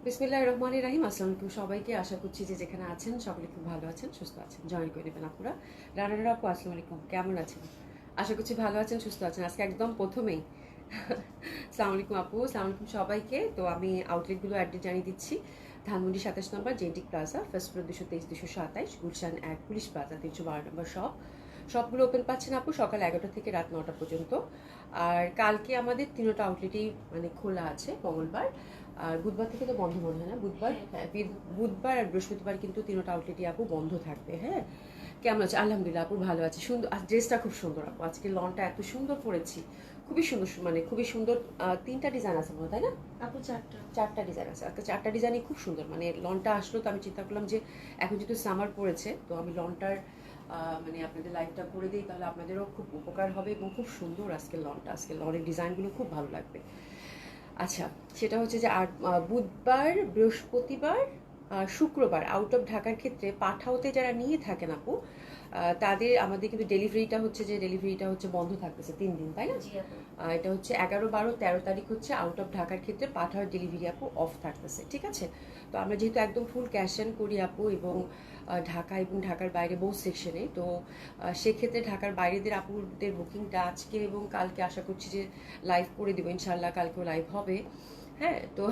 বিসমিল্লাহির রহমানির রহিম। আসসালামু আলাইকুম সবাইকে। আশা করছি যে যেখানে আছেন সকলে খুব ভালো আছেন, সুস্থ আছেন। জয়েন করে নেবেন আপুরা। রানারা আপু আসসালামু আলাইকুম, কেমন আছেন? আশা করছি ভালো আছেন, সুস্থ আছেন। আজকে একদম প্রথমেই আসসালামু আলাইকুম আপু, আসসালামু আলাইকুম সবাইকে। তো আমি আউটলেটগুলো অ্যাড্রেস জানিয়ে দিচ্ছি। ধানমন্ডি 27 নম্বর জেন্টিক plaza, first floor 223 227, Gulshan 1 police plaza 312 নম্বর শপ। সবগুলো ওপেন পাচ্ছেন আপু সকাল 11টা থেকে রাত 9টা পর্যন্ত। আর কালকে আমাদের তিনোটা আউটলেটেই মানে খোলা আছে মঙ্গলবার। আর বুধবার থেকে তো বন্ধ মনে হয় না, বুধবার হ্যাঁ, বুধবার আর বৃহস্পতিবার কিন্তু তিনোটা আউটলেটই আপু বন্ধ থাকবে। হ্যাঁ, কেমন আছে? আলহামদুলিল্লাহ আপু ভালো আছে। সুন্দর ড্রেসটা খুব সুন্দর আপু, আজকে লনটা এত সুন্দর পরেছি, খুবই সুন্দর, মানে খুবই সুন্দর। তিনটা ডিজাইন আছে মনে হয়, তাই না আপু? চারটা। চারটা ডিজাইন আছে। আজকে চারটা ডিজাইনই খুব সুন্দর। মানে লনটা আসলো তো আমি চিন্তা করলাম যে এখন যেহেতু সামার পড়েছে তো আমি লনটার মানে আপনাদের লাইভটা করে দিই, তাহলে আপনাদেরও খুব উপকার হবে এবং খুব সুন্দর আজকে লনটা। আজকে লনের ডিজাইনগুলো খুব ভালো লাগবে। আচ্ছা, সেটা হচ্ছে যে আর বুধবার, বৃহস্পতিবার, শুক্রবার আউট অফ ঢাকার ক্ষেত্রে পাঠাওতে যারা নিয়ে থাকেন আপু, তাদের আমাদের কিন্তু ডেলিভারিটা হচ্ছে বন্ধ থাকতেছে 3 দিন, তাই না? জি আপু। এটা হচ্ছে 11, 12, 13 তারিখ হচ্ছে আউট অফ ঢাকার ক্ষেত্রে পাঠাওয়ার ডেলিভারি আপু অফ থাকতেছে, ঠিক আছে? তো আমরা যেহেতু একদম ফুল ক্যাশ অ্যান্ড করি আপু, এবং ঢাকা এবং ঢাকার বাইরে বহু সেকশনে, তো সেক্ষেত্রে ঢাকার বাইরেদের আপুদের বুকিংটা আজকে এবং কালকে আশা করছি যে লাইভ করে দেবো ইনশাল্লাহ, কালকেও লাইভ হবে। হ্যাঁ, তো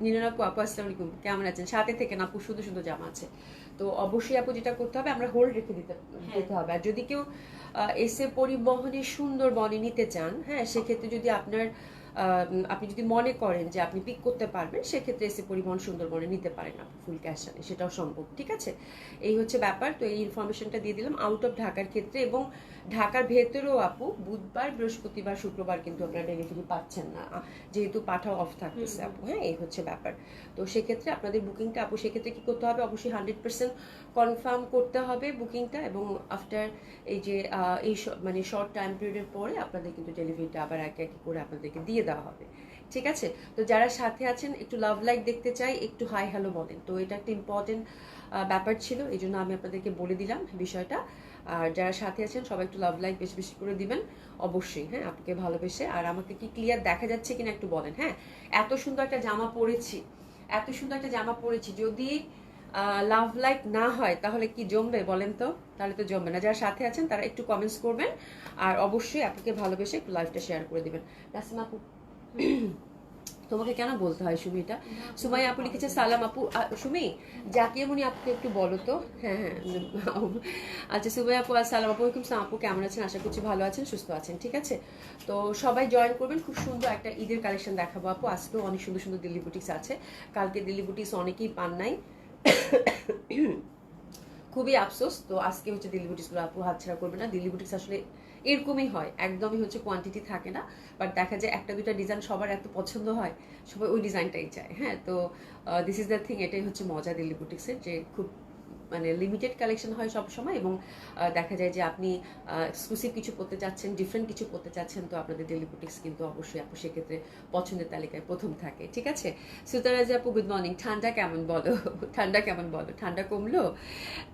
নীলন আপু, আপু আসসালামু আলাইকুম, কেমন আছেন? সাথে থেকে আপু সুন্দর সুন্দর জামা আছে। তো অবশ্যই আপু যেটা করতে হবে, আমরা হোল্ড রেখে দিতে হবে। আর যদি কেউ এসে পরিবহনে সুন্দরবনে নিতে চান, হ্যাঁ, সেক্ষেত্রে যদি আপনি যদি মনে করেন যে আপনি পিক করতে পারবেন, সেক্ষেত্রে এসে পরিবহন সুন্দরবনে নিতে পারেন আপনি ফুল ক্যাশ আনে, সেটাও সম্ভব, ঠিক আছে? এই হচ্ছে ব্যাপার। তো এই ইনফরমেশনটা দিয়ে দিলাম আউট অফ ঢাকার ক্ষেত্রে। এবং ঢাকার ভেতরেও আপু বুধবার, বৃহস্পতিবার, শুক্রবার কিন্তু আপনারা ডেলিভারি পাচ্ছেন না, যেহেতু পাঠাও অফ থাকতেছে আপু। হ্যাঁ, এই হচ্ছে ব্যাপার। তো সেক্ষেত্রে আপনাদের বুকিংটা আপু সেক্ষেত্রে কি করতে হবে, অবশ্যই 100% কনফার্ম করতে হবে বুকিংটা, এবং আফটার এই যে মানে শর্ট টাইম পিরিয়ডের পরে আপনাদের কিন্তু ডেলিভারিটা আবার একে একে করে আপনাদেরকে দিয়ে দেওয়া হবে, ঠিক আছে? তো যারা সাথে আছেন একটু লাভ লাইক দেখতে চাই, একটু হাই হ্যালো বলেন। তো এটা একটা ইম্পর্টেন্ট ব্যাপার ছিল, এই জন্য আমি আপনাদেরকে বলে দিলাম বিষয়টা। আর যারা সাথে আছেন সবাই একটু লাভ লাইক বেশি বেশি করে দিবেন অবশ্যই। হ্যাঁ, আপনাকে ভালোবেসে। আর আমাকে কি ক্লিয়ার দেখা যাচ্ছে কিনা একটু বলেন। হ্যাঁ, এত সুন্দর একটা জামা পরেছি, এত সুন্দর একটা জামা পরেছি, যদি লাভ লাইক না হয় তাহলে কি জমবে বলেন তো? তাহলে তো জমবে না। যারা সাথে আছেন তারা একটু কমেন্টস করবেন, আর অবশ্যই আপনাকে ভালোবেসে একটু লাইভটা শেয়ার করে দিবেন। নাসিমা আপু, তোমাকে কেন বলতে হয় সুমিটা? সুমাই আপু লিখেছে সালাম আপু। সুমি, জাকিয়া মনি আপুকে একটু বলো তো। হ্যাঁ হ্যাঁ, আচ্ছা সুমাই আপু, সালাম আপু, ওয়ালাইকুম সালাম আপু, কেমন আছেন? আশা করছি ভালো আছেন, সুস্থ আছেন, ঠিক আছে? তো সবাই জয়েন করবেন। খুব সুন্দর একটা ঈদের কালেকশন দেখাবো আপু। আজকেও অনেক সুন্দর সুন্দর দিল্লি বুটিক্স আছে। কালকে দিল্লি বুটিক্স অনেকেই পান নাই, খুবই আফসোস। তো আজকে হচ্ছে দিল্লি বুটিক্সগুলো আপু হাতছাড়া করবে না। দিল্লি বুটিক্স আসলে এরকমই হয়, একদমই হচ্ছে কোয়ান্টিটি থাকে না, বাট দেখা যায় একটা দুইটা ডিজাইন সবার এত পছন্দ হয়, সবাই ওই ডিজাইনটাই চায়। হ্যাঁ, তো দিস ইজ দ্য থিং, এটাই হচ্ছে মজা দিল্লি বুটিক্সের, যে খুব মানে লিমিটেড কালেকশন হয় সব সময়, এবং দেখা যায় যে আপনি এক্সক্লুসিভ কিছু করতে চাচ্ছেন, ডিফারেন্ট কিছু করতে চাচ্ছেন, তো আপনাদের দিল্লি বুটিক্স কিন্তু অবশ্যই আপু সেক্ষেত্রে পছন্দের তালিকায় প্রথম থাকে, ঠিক আছে? সুতরাজ আপু গুড মর্নিং। ঠান্ডা কেমন বলো? ঠান্ডা কেমন বলো? ঠান্ডা কমলো?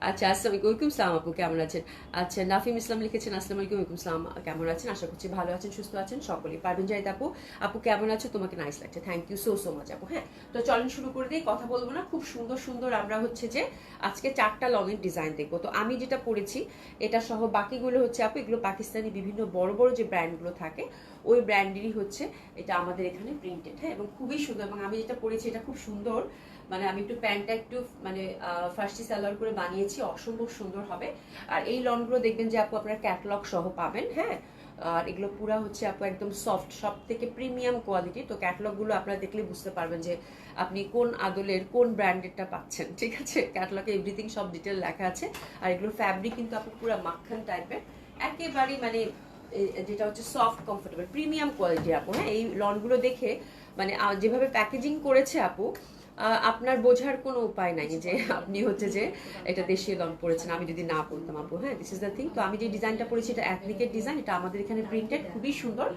আচ্ছা, আসসালামু আলাইকুম, সালাম আপু, কেমন আছেন? আচ্ছা, নাফিম ইসলাম লিখেছেন আসসালামু আলাইকুম, ওয়ালাইকুম সালাম, কেমন আছেন? আশা করছি ভালো আছেন, সুস্থ আছেন সকলেই। পারবেন জাহিদ আপু, আপু কেমন আছো? তোমাকে নাইস লাগছে, thank you so so much আপু। হ্যাঁ, তো চলেন শুরু করে দিই, কথা বলবো না। খুব সুন্দর সুন্দর আমরা হচ্ছে যে আজকে 4টা লংয়ের ডিজাইন দেখবো। তো আমি যেটা পরেছি এটা সহ বাকিগুলো হচ্ছে আপু, এগুলো পাকিস্তানি বিভিন্ন বড় বড় যে ব্র্যান্ডগুলো থাকে ওই ব্র্যান্ডেরই হচ্ছে এটা আমাদের এখানে প্রিন্টেড। হ্যাঁ, এবং খুবই সুন্দর। এবং আমি যেটা পরেছি এটা খুব সুন্দর, মানে আমি একটু প্যান্টটা একটু মানে ফার্স্টি সালোয়ার করে বানিয়েছি, অসম্ভব সুন্দর হবে। আর এই লনগুলো দেখবেন যে আপু আপনারা ক্যাটলগ সহ পাবেন। হ্যাঁ, আর এগুলো পুরা হচ্ছে আপু একদম সফট, সব থেকে প্রিমিয়াম কোয়ালিটি। তো ক্যাটলগুলো আপনারা দেখলে বুঝতে পারবেন যে আপনি কোন আদলের কোন ব্র্যান্ডেরটা পাচ্ছেন, ঠিক আছে? ক্যাটলগে এভরিথিং সব ডিটেল লেখা আছে। আর এগুলো ফ্যাব্রিক কিন্তু আপু পুরো মাখন টাইপের, একেবারেই মানে যেটা হচ্ছে সফট কমফোর্টেবল প্রিমিয়াম কোয়ালিটি আপু। হ্যাঁ, এই লনগুলো দেখে মানে যেভাবে প্যাকেজিং করেছে আপু, আপনার বোঝার কোনো উপায় নাই যে আপনি হচ্ছে যে এটা দেশীয় লন পড়েছেন, আমি যদি না পড়তাম আপু। হ্যাঁ, দিস ইজ দ্য থিং। তো আমি যে ডিজাইনটা পড়েছি এটা অ্যাথনিকের ডিজাইন, এটা আমাদের এখানে প্রিন্টেড, খুবই সুন্দর।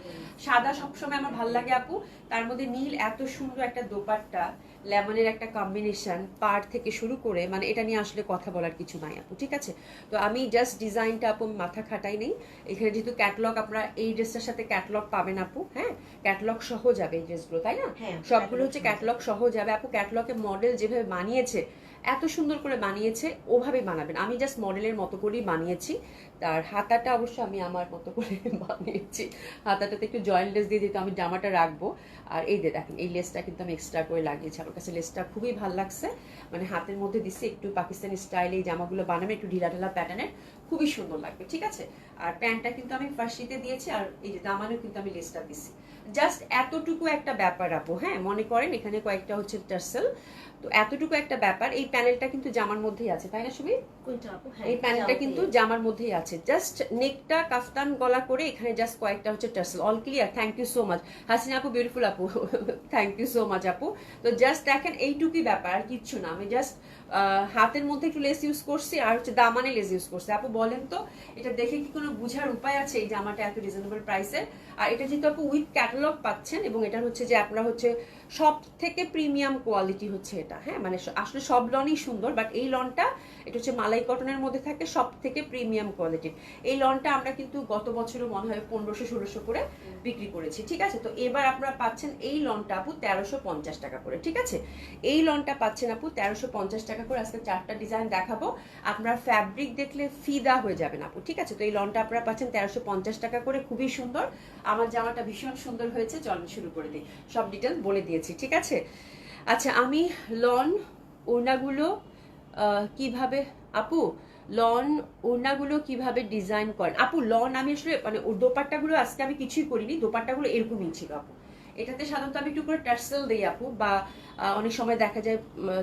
সাদা সবসময় আমার ভালো লাগে আপু, তার মধ্যে নীল, এত সুন্দর একটা দোপাট্টা, লেমনের একটা কম্বিনেশন, পাড় থেকে শুরু করে মানে এটা নিয়ে আসলে কথা বলার কিছু নাই আপু, ঠিক আছে? তো আমি জাস্ট ডিজাইনটা আপু মাথা খাটাই নেই। এখানে যেহেতু ক্যাটলগ, আপনারা এই ড্রেসটার সাথে ক্যাটলগ পাবেন আপু, হ্যাঁ ক্যাটলগ সহ যাবে এই ড্রেসগুলো, তাই না? সবগুলো হচ্ছে ক্যাটলগ সহ যাবে আপু। ক্যাটলগে মডেল যেভাবে বানিয়েছে, এত সুন্দর করে বানিয়েছে, ওভাবে বানাবেন। আমি জাস্ট মডেলের মতো করেই বানিয়েছি। তার হাতাটা অবশ্য আমি আমার মতো করে বানিয়েছি। হাতাটাতে একটু জয়েন্ট লেস দিয়ে যেহেতু আমি জামাটা রাখবো। আর এই যে দেখেন, এই লেসটা কিন্তু আমি এক্সট্রা করে লাগিয়েছি। আমার কাছে লেসটা খুবই ভালো লাগছে। মানে হাতের মধ্যে দিচ্ছি, একটু পাকিস্তানি স্টাইলে এই জামাগুলো বানাবে, একটু ঢিলা ঢালা প্যাটার্নের, খুবই সুন্দর লাগবে, ঠিক আছে? আর প্যান্টটা কিন্তু আমি ফার্স্টিতে দিয়েছি, আর এই যে দামানেও কিন্তু আমি লেসটা দিচ্ছি। জাস্ট এতটুকু একটা ব্যাপার আপু, হ্যাঁ মনে করেন এখানে কয়েকটা হচ্ছে টার্সেল, তো এতটুকু একটা ব্যাপার। এই প্যানেলটা কিন্তু জামার মধ্যেই আছে, তাই না সুবি? এই প্যানেলটা কিন্তু জামার মধ্যেই আছে। জাস্ট নেকটা কাফতান গলা করে এখানে জাস্ট কয়েকটা হচ্ছে টার্সেল। All clear? Thank you so much Hasina আপু, বিউটিফুল আপু, থ্যাংক ইউ সো মাচ আপু। তো জাস্ট দেখেন এইটুকুই ব্যাপার, আর কিচ্ছু না। আমি জাস্ট হাতের মধ্যে একটু লেস ইউজ করছি, আর হচ্ছে দামানে লেস ইউজ করছি। আপু বলেন তো, এটা দেখে কি কোনো বুঝার উপায় আছে এই জামাটা এত রিজনেবল প্রাইসের? আর এটা যেহেতু আপু উইথ ক্যাটালগ পাচ্ছেন, এবং এটা হচ্ছে যে আপনারা হচ্ছে সব থেকে প্রিমিয়াম কোয়ালিটি হচ্ছে এটা, হ্যাঁ মানে আসলে সব লনই সুন্দর, বাট এই লনটা এটা হচ্ছে মালাই কটনের মধ্যে থাকে, সব থেকে প্রিমিয়াম কোয়ালিটির। এই লনটা আমরা কিন্তু গত বছরও মনে হয় 1500-1600 করে বিক্রি করেছি, ঠিক আছে? তো এবার আপনারা পাচ্ছেন এই লনটা আপু 1350 টাকা করে, ঠিক আছে? এই লনটা পাচ্ছেন আপু 1350 টাকা করে। আজকে 4টা ডিজাইন দেখাবো, আপনারা ফ্যাব্রিক দেখলে ফিদা হয়ে যাবেন আপু, ঠিক আছে? তো এই লনটা আপনারা পাচ্ছেন 1350 টাকা করে, খুবই সুন্দর। আমার জামাটা ভীষণ সুন্দর হয়েছে, চলুন শুরু করে দিই। সব ডিটেলস বলে দিয়েছি, ঠিক আছে? আচ্ছা, আমি লন ওড়নাগুলো কিভাবে আপু, লন ওড়নাগুলো কিভাবে ডিজাইন করেন আপু? লন আমি আসলে মানে দোপাট্টাগুলো আজকে আমি কিছুই করিনি, দোপাট্টাগুলো এরকমই ছিল আপু। এটাতে সাধারণত আমি একটু করে টার্সেল দিই আপু, বা অনেক সময় দেখা যায়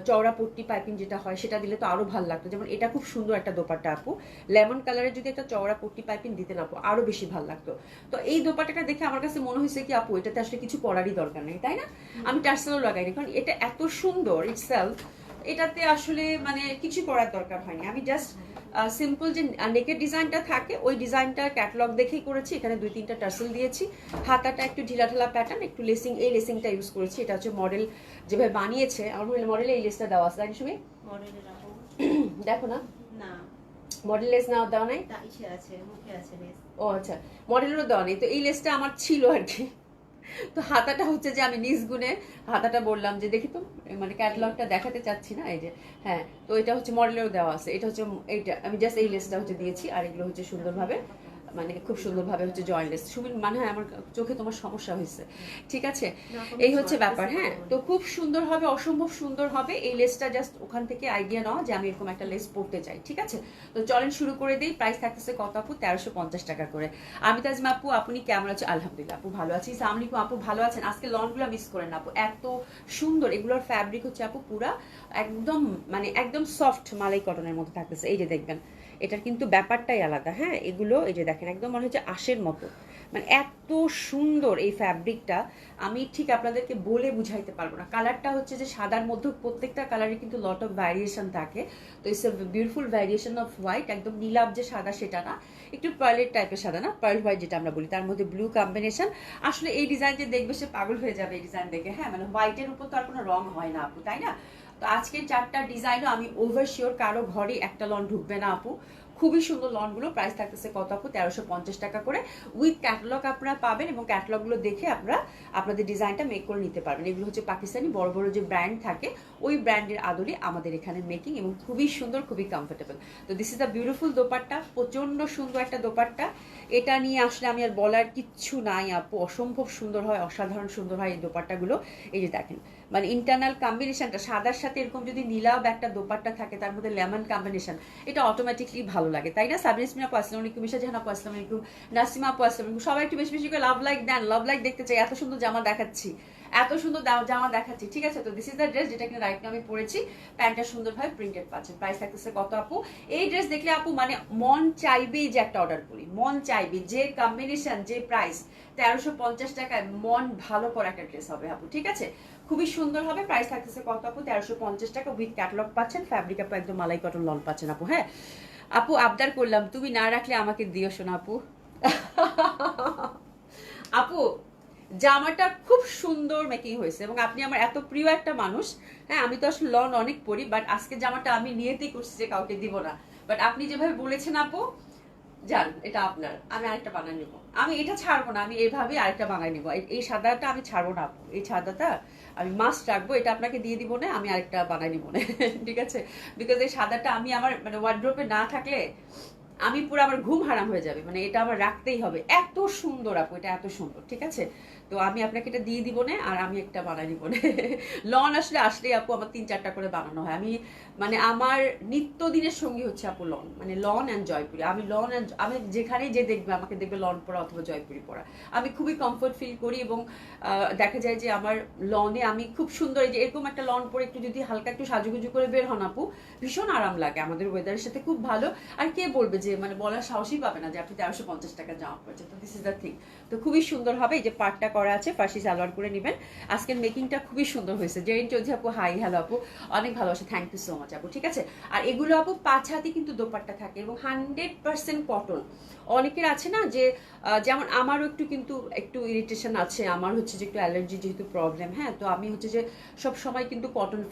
চওড়া পট্টি পাইপিং যেটা হয় সেটা দিলে তো আরো ভালো লাগতো। যেমন এটা খুব সুন্দর একটা দোপাট্টা আপু, লেমন কালারের যদি একটা চওড়া পট্টি পাইপিং দিতেন আপু, আরো বেশি ভালো লাগতো। তো এই দোপাট্টাটা দেখে আমার কাছে মনে হয়েছে কি আপু, এটাতে আসলে কিছু করারই দরকার নেই, তাই না? আমি টার্সেলও লাগাইনি, কারণ এটা এত সুন্দর ইটসেলফ, এটাতে আসলে মানে কিছু করার দরকার হয়নি। আমি জাস্ট সিম্পল যে নেকের ডিজাইনটা থাকে ওই ডিজাইনটার ক্যাটালগ দেখেই করেছি। এখানে 2-3টা টার্সেল দিয়েছি, হাতাটা একটু ঢিলা ঢালা প্যাটার্ন, একটু লেসিং, এই লেসিংটা ইউজ করেছি। এটা হচ্ছে মডেল যেভাবে বানিয়েছে, আমার মডেলে এই লেসটা দেওয়া আছে, তাই না সুমি? দেখো না, মডেল লেস না দেওয়া নাই। ও আচ্ছা, মডেলেরও দেওয়া নেই, তো এই লেসটা আমার ছিল আর কি। তো হাতাটা হচ্ছে যে আমি নিজ গুণে হাতাটা বললাম যে দেখি তো, মানে ক্যাটালগটা দেখাতে চাচ্ছি না, এই যে হ্যাঁ। তো এটা হচ্ছে মডেলেরও দেওয়া আছে, এটা হচ্ছে এইটা আমি জাস্ট এই লেসটা হচ্ছে দিয়েছি, আর এগুলো হচ্ছে সুন্দরভাবে মানে খুব সুন্দরভাবে হচ্ছে জয়েন্টলেস। সুমিন মানে হয় আমার চোখে তোমার সমস্যা হয়েছে, ঠিক আছে? এই হচ্ছে ব্যাপার, হ্যাঁ। তো খুব সুন্দর হবে, অসম্ভব সুন্দর হবে। এই লেসটা জাস্ট ওখান থেকে আইডিয়া নেওয়া যে আমি এরকম একটা লেস পরতে চাই, ঠিক আছে? তো চলেন শুরু করে দিই। প্রাইস থাকতেছে কত আপু? 1350 টাকা করে। আমি তাজমা আপু, আপনি কেমন আছেন? আলহামদুলিল্লাহ আপু ভালো আছি। আসসালামু আলাইকুম আপু, ভালো আছেন? আজকে লনগুলো মিস করেন না আপু, এত সুন্দর। এগুলোর ফ্যাব্রিক হচ্ছে আপু পুরা একদম মানে একদম সফট মালাই কটনের মধ্যে থাকতেছে। এই যে দেখবেন, এটার কিন্তু ব্যাপারটাই আলাদা, হ্যাঁ। এগুলো এই যে দেখেন, একদম মনে হচ্ছে আঁশের মতো, মানে এত সুন্দর এই ফ্যাব্রিকটা, আমি ঠিক আপনাদেরকে বলে বুঝাইতে পারবো না। কালারটা হচ্ছে যে সাদার মধ্যে প্রত্যেকটা কালারে কিন্তু লট অফ ভ্যারিয়েশন থাকে। তো it's a beautiful variation off white, একদম নীলাভ যে সাদা সেটা না, একটু পার্লের টাইপের সাদা না, পার্ল হোয়াইট যেটা আমরা বলি, তার মধ্যে ব্লু কম্বিনেশন। আসলে এই ডিজাইন যে দেখবে সে পাগল হয়ে যাবে এই ডিজাইন দেখে, হ্যাঁ। মানে হোয়াইটের উপর তো আর কোনো রং হয় না আপু, তাই না? তো আজকের 4টা ডিজাইনও আমি ওভার শিওর কারো ঘরে একটা লন ঢুকবে না আপু। খুবই সুন্দর লনগুলো। প্রাইস থাকতেছে কত আপু? 1350 টাকা করে। উইথ ক্যাটালগ আপনারা পাবেন, এবং ক্যাটালগুলো দেখে আপনারা আপনাদের ডিজাইনটা মেক করে নিতে পারবেন। এগুলো হচ্ছে পাকিস্তানি বড় বড় যে ব্র্যান্ড থাকে ওই ব্র্যান্ডের আদলে আমাদের এখানে মেকিং, এবং খুবই সুন্দর, খুবই কমফোর্টেবল। তো this is the beautiful dupatta, প্রচন্ড সুন্দর একটা দোপাট্টা। এটা নিয়ে আসলে আমি আর বলার কিচ্ছু নাই আপু, অসম্ভব সুন্দর হয়, অসাধারণ সুন্দর হয় এই দোপাট্টাগুলো। এই যে দেখেন, মানে ইন্টারনাল কম্বিনেশনটা সাদার সাথে এরকম যদি নীলাভ একটা দোপাট্টা থাকে, তার মধ্যে লেমন কম্বিনেশন, এটা অটোমেটিকলি ভালো লাগে, তাই না? সাবরিন ইসমিন আপু আসসালামু আলাইকুম, মিশা জাহান আপু আসসালামু আলাইকুম, নাসিমা আপু আসসালামু আলাইকুম। সবাই একটু বেশি বেশি করে লাভ লাইক দেন, লাভ লাইক দেখতে চাই। এত সুন্দর জামা দেখাচ্ছি, এত সুন্দর জামা দেখাচ্ছি, ঠিক আছে? তো দিস ইজ দ্য ড্রেস যেটা কিনা রাইট আমি পরেছি। প্যান্টটা সুন্দরভাবে প্রিন্টেড পাচ্ছেন। প্রাইস থাকতেছে কত আপু? এই ড্রেস দেখলে আপু মানে মন চাইবেই যে একটা অর্ডার করি, মন চাইবে, যে কম্বিনেশন, যে প্রাইস 1350 টাকায় মন ভালো করা একটা ড্রেস হবে আপু, ঠিক আছে? খুবই সুন্দর হবে। প্রাইস থাকতেছে কত আপু? 1350 টাকা। উইথ ক্যাটালগ পাচ্ছেন, ফ্যাব্রিক আপু একদম মালাই কটন লন পাচ্ছেন আপু, হ্যাঁ। আপু আবদার করলাম, তুমি না রাখলে আমাকে দিও শোনা আপু। আপু জামাটা খুব সুন্দর মেকিং হয়েছে এবং আপনি আমার এত প্রিয় একটা মানুষ। হ্যাঁ, আমি তো আসলে লন অনেক পরি, বাট আজকে জামাটা আমি নিয়তেই করছি যে কাউকে দিব না। বাট আপনি যেভাবে বলেছেন আপু, যান এটা আপনার, আমি আরেকটা বানাই নিবো। আমি এটা ছাড়বো না, আমি এইভাবে আরেকটা বানাই নিবো। এই সাদাটা আমি ছাড়বো না আপু, এই সাদাটা আমি মাস্ট রাখবো। এটা আপনাকে দিয়ে দিব না, আমি আরেকটা বানাই নিবো না। ঠিক আছে, বিকজ এই সাদাটা আমি আমার মানে ওয়ার্ড্রোপে না থাকলে আমি পুরো আমার ঘুম হারাম হয়ে যাবে। মানে এটা আমার রাখতেই হবে, এত সুন্দর আপু, এটা এত সুন্দর। ঠিক আছে, তো আমি আপনাকে এটা দিয়ে দিব না, আর আমি একটা বানাই দিব না। লন আসলে আপু আমার 3-4টা করে বানানো হয়। আমি মানে আমার নিত্যদিনের সঙ্গী হচ্ছে আপু লন, মানে লন অ্যান্ড জয়পুরি। আমি লন অ্যান্ড আমি যেখানেই যে দেখবে আমাকে দেখবে লন পরা অথবা জয়পুরি পরা। আমি খুবই কমফোর্ট ফিল করি এবং দেখা যায় যে আমার লনে আমি খুব সুন্দর, এই যে এরকম একটা লন পরে একটু যদি হালকা একটু সাজুগুজু করে বের হন আপু, ভীষণ আরাম লাগে। আমাদের ওয়েদারের সাথে খুব ভালো। আর কে বলবে যে মানে বলার সাহসই পাবে না যে আপনি 1350 টাকা জামা পড়েছে। তো দিস ইজ দ্য থিং। তো খুবই সুন্দর হবে। এই যে পাটটা করা আছে, ফার্সি সালোয়ার করে নেবেন। আজকের মেকিংটা খুবই সুন্দর হয়েছে। জেরিন চৌধুরী আপু, হাই হ্যালো আপু, অনেক ভালোবাসে, থ্যাংক ইউ সো মাচ আপু। ঠিক আছে, আর এগুলো আপু 5 হাতে কিন্তু দোপাট্টা থাকে এবং 100% কটন। অনেকের আছে না যে যেমন আমারও একটু ইরিটেশন আছে, আমার হচ্ছে যে একটু অ্যালার্জি যেহেতু প্রবলেম। হ্যাঁ, তো আমি হচ্ছে যে সব সময় কিন্তু কটন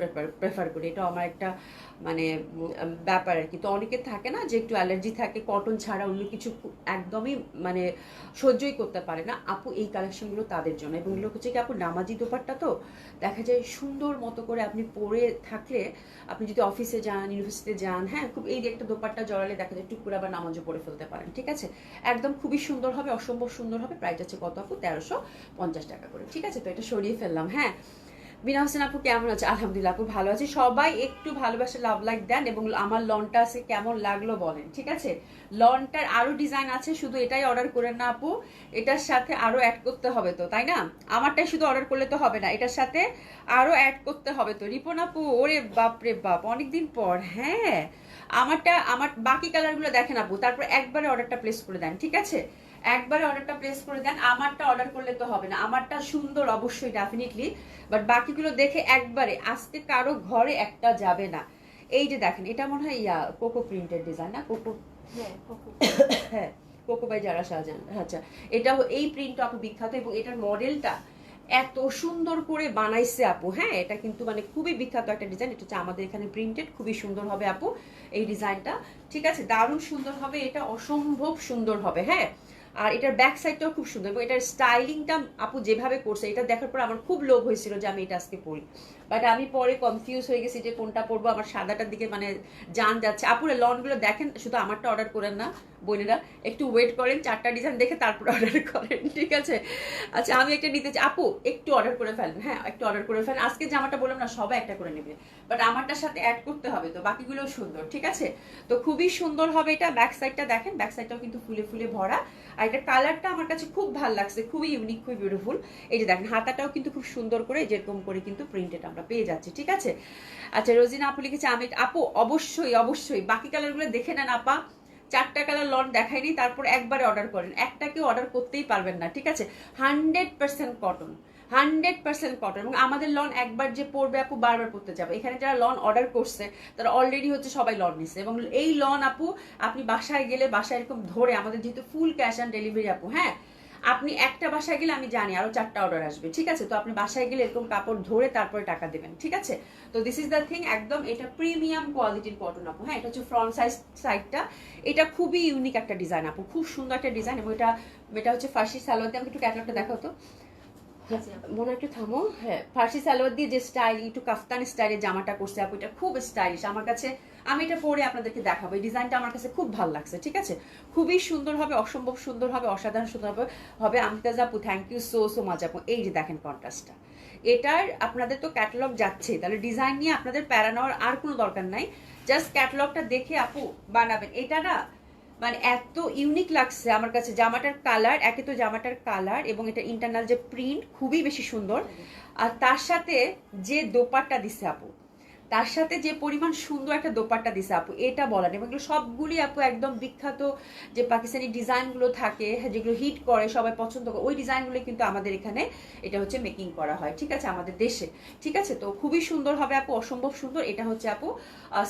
প্রেফার করি, এটা আমার একটা মানে ব্যাপার আর কি। তো অনেকের থাকে না যে একটু অ্যালার্জি থাকে, কটন ছাড়া অন্য কিছু একদমই মানে সহ্যই করতে পারে না আপু। এই কালেকশনগুলো তাদের জন্য। এবং এগুলো হচ্ছে কি আপু নামাজি দোপাট্টা, তো দেখা যায় সুন্দর মতো করে আপনি পরে থাকলে, আপনি যদি অফিসে যান, ইউনিভার্সিটিতে যান, হ্যাঁ, খুব এই যে একটা দোপাট্টা জড়ালে দেখা যায় টুকুরা বা নামাজও পরে ফেলতে পারেন। ঠিক আছে, একদম খুবই সুন্দর হবে, অসম্ভব সুন্দর হবে। প্রাইস আছে কত আপু? 1350 টাকা করে। ঠিক আছে, তো এটা সরিয়ে ফেললাম। হ্যাঁ, বিনা হোসেন আপু কেমন আছে? আলহামদুলিল্লাহ আপু ভালো আছি। সবাই একটু ভালোবাসা লাভ লাইক দেন এবং আমার লনটা আছে কেমন লাগলো বলেন। ঠিক আছে, লনটার আরো ডিজাইন আছে, শুধু এটাই অর্ডার করেন না আপু, এটার সাথে আরো অ্যাড করতে হবে তো, তাই না? আমারটাই শুধু অর্ডার করলে তো হবে না, এটার সাথে আরো অ্যাড করতে হবে তো। রিপন আপু, ওরে বাপ রে বাপ, অনেকদিন পর। হ্যাঁ, আমার বাকি কালারগুলো দেখেন আপু, তারপর একবারে অর্ডারটা প্লেস করে দেন। ঠিক আছে, একবারে অর্ডারটা প্লেস করে দেন। আমারটা অর্ডার করলে তো হবে না, আমারটা সুন্দর অবশ্যই ডেফিনেটলি, বাট বাকিগুলো দেখে একবারে। আজকে কারো ঘরে একটা যাবে না। এই যে দেখেন, এটা মনে হয় কোকো প্রিন্টের ডিজাইন না? কোকো, হ্যাঁ কোকো। হ্যাঁ, কোকো বাই যারা শাহজাহান। আচ্ছা, এটা এই প্রিন্টটা আপু বিখ্যাত এবং এটার মডেলটা এত সুন্দর করে বানাইছে আপু। হ্যাঁ, এটা কিন্তু মানে খুবই বিখ্যাত একটা ডিজাইন। এটা হচ্ছে আমাদের এখানে প্রিন্টেড, খুবই সুন্দর হবে আপু এই ডিজাইনটা। ঠিক আছে, দারুণ সুন্দর হবে এটা, অসম্ভব সুন্দর হবে। হ্যাঁ, আর এটার ব্যাক সাইডটাও খুব সুন্দর এবং এটার স্টাইলিংটা আপু যেভাবে করছে, এটা দেখার পর আমার খুব লোভ হয়েছিল যে আমি এটা আজকে পরি, বাট আমি পরে কনফিউজ হয়ে গেছি যে কোনটা পরবো। আমার সাদাটার দিকে মানে জান যাচ্ছে। আপুরে লনগুলো দেখেন, শুধু আমারটা অর্ডার করেন না বোনেরা, একটু ওয়েট করেন, 4টা ডিজাইন দেখে তারপর অর্ডার করেন। ঠিক আছে, আচ্ছা আমি একটা নিতে চাই আপু, একটু অর্ডার করে ফেলেন। হ্যাঁ, একটু অর্ডার করে ফেলেন। আজকে জামাটা বললাম না, সবাই একটা করে নেবে, বাট আমারটার সাথে অ্যাড করতে হবে তো, বাকিগুলোও সুন্দর। ঠিক আছে, তো খুবই সুন্দর হবে এটা। ব্যাক সাইডটা দেখেন, ব্যাক সাইডটাও কিন্তু ফুলে ফুলে ভরা। আর এটা কালারটা আমার কাছে খুব ভালো লাগছে, খুবই ইউনিক, খুবই বিউটিফুল। এই যে দেখেন, হাতাটাও কিন্তু খুব সুন্দর করে যেরকম করে কিন্তু প্রিন্টেড আমরা পেয়ে যাচ্ছি। ঠিক আছে, আচ্ছা রোজিনা আপু লিখেছে আমি আপু অবশ্যই অবশ্যই বাকি কালারগুলো দেখে নেন আপা। 4টা কালার লন দেখাইনি, তারপর একবারে অর্ডার করেন, একটা কেউ অর্ডার করতেই পারবেন না। ঠিক আছে, 100% কটন, 100% কটন। এবং আমাদের লন একবার যে পরবে আপু বারবার পরতে যাবে। এখানে যারা লন অর্ডার করছে তারা অলরেডি হচ্ছে সবাই লন নিচ্ছে। এবং এই লন আপু আপনি বাসায় গেলে, বাসায় এরকম ধরে, আমাদের যেহেতু ফুল ক্যাশ অন ডেলিভারি আপু, হ্যাঁ, আপনি একটা বাসায় গেলে আমি জানি আরো 4টা অর্ডার আসবে। ঠিক আছে, তো আপনি বাসায় গেলে এরকম কাপড় ধরে তারপরে টাকা দেবেন। ঠিক আছে, তো দিস ইজ দ্য থিং। একদম এটা প্রিমিয়াম কোয়ালিটির কটন আপু। হ্যাঁ, এটা হচ্ছে ফ্রন্ট সাইডটা, এটা খুবই ইউনিক একটা ডিজাইন আপু, খুব সুন্দর একটা ডিজাইন। এবং এটা হচ্ছে ফার্সি সালোয়ার দিয়ে, আমাকে একটু ক্যাটালগটা দেখাও তো মনে একটু থামো। হ্যাঁ, ফার্সি সালোয়ার দিয়ে যে স্টাইল, একটু কাফতানি স্টাইলের জামাটা করছে আপু, এটা খুব স্টাইলিশ আমার কাছে। আমি এটা পরে আপনাদেরকে দেখাবো, এই ডিজাইনটা আমার কাছে খুব ভালো লাগছে। ঠিক আছে, খুবই সুন্দর হবে, অসম্ভব সুন্দর হবে, অসাধারণ সুন্দর হবে। আমতাজ আপু থ্যাংক ইউ সো মাচ আপু। এই যে দেখেন কন্ট্রাস্টটা, এটার আপনাদের তো ক্যাটালগ যাচ্ছে, তাহলে ডিজাইন নিয়ে আপনাদের প্যারা নেওয়ার আর কোনো দরকার নাই, জাস্ট ক্যাটালগটা দেখে আপু বানাবেন। এটা না মানে এত ইউনিক লাগছে আমার কাছে। জামাটার কালার, একে তো জামাটার কালার এবং এটা ইন্টারনাল যে প্রিন্ট খুবই বেশি সুন্দর, আর তার সাথে যে দোপাট্টা দিছে আপু, তার সাথে যে পরিমাণ সুন্দর একটা দোপাট্টা দিছে আপু, এটা বলার এবং এগুলো সবগুলি আপু একদম বিখ্যাত যে পাকিস্তানি ডিজাইনগুলো থাকে, যেগুলো হিট করে, সবাই পছন্দ করে, ওই ডিজাইনগুলো কিন্তু আমাদের এখানে এটা হচ্ছে মেকিং করা হয়, ঠিক আছে, আমাদের দেশে। ঠিক আছে, তো খুবই সুন্দর হবে আপু, অসম্ভব সুন্দর। এটা হচ্ছে আপু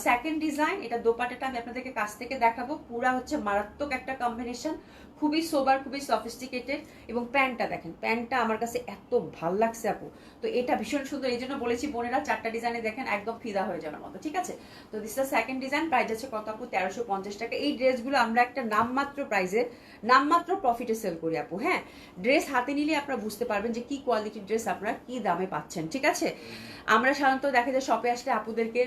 সেকেন্ড ডিজাইন। এটা দোপাট্টাটা আমি আপনাদেরকে কাছ থেকে দেখাবো, পুরা হচ্ছে মারাত্মক একটা কম্বিনেশন, খুবই সোবার, খুবই সফিস্টিকেটেড। এবং প্যান্টটা দেখেন, প্যান্টটা আমার কাছে এত ভাল লাগছে আপু। তো এটা ভীষণ সুন্দর, এই জন্য বলেছি বোনেরা চারটা ডিজাইনে দেখেন একদম ফিদা হয়ে যাওয়ার মতো, ঠিক আছে। তো this the second design, price আছে কত আপু? 1350 টাকা। এই ড্রেসগুলো আমরা একটা নামমাত্র প্রাইসে, নামমাত্র প্রফিটে সেল করি আপু। হ্যাঁ, ড্রেস হাতে নিলে আপনারা বুঝতে পারবেন যে কি কোয়ালিটির ড্রেস আপনারা কি দামে পাচ্ছেন, ঠিক আছে। আমরা সাধারণত দেখা যায় শপে আসলে আপুদেরকে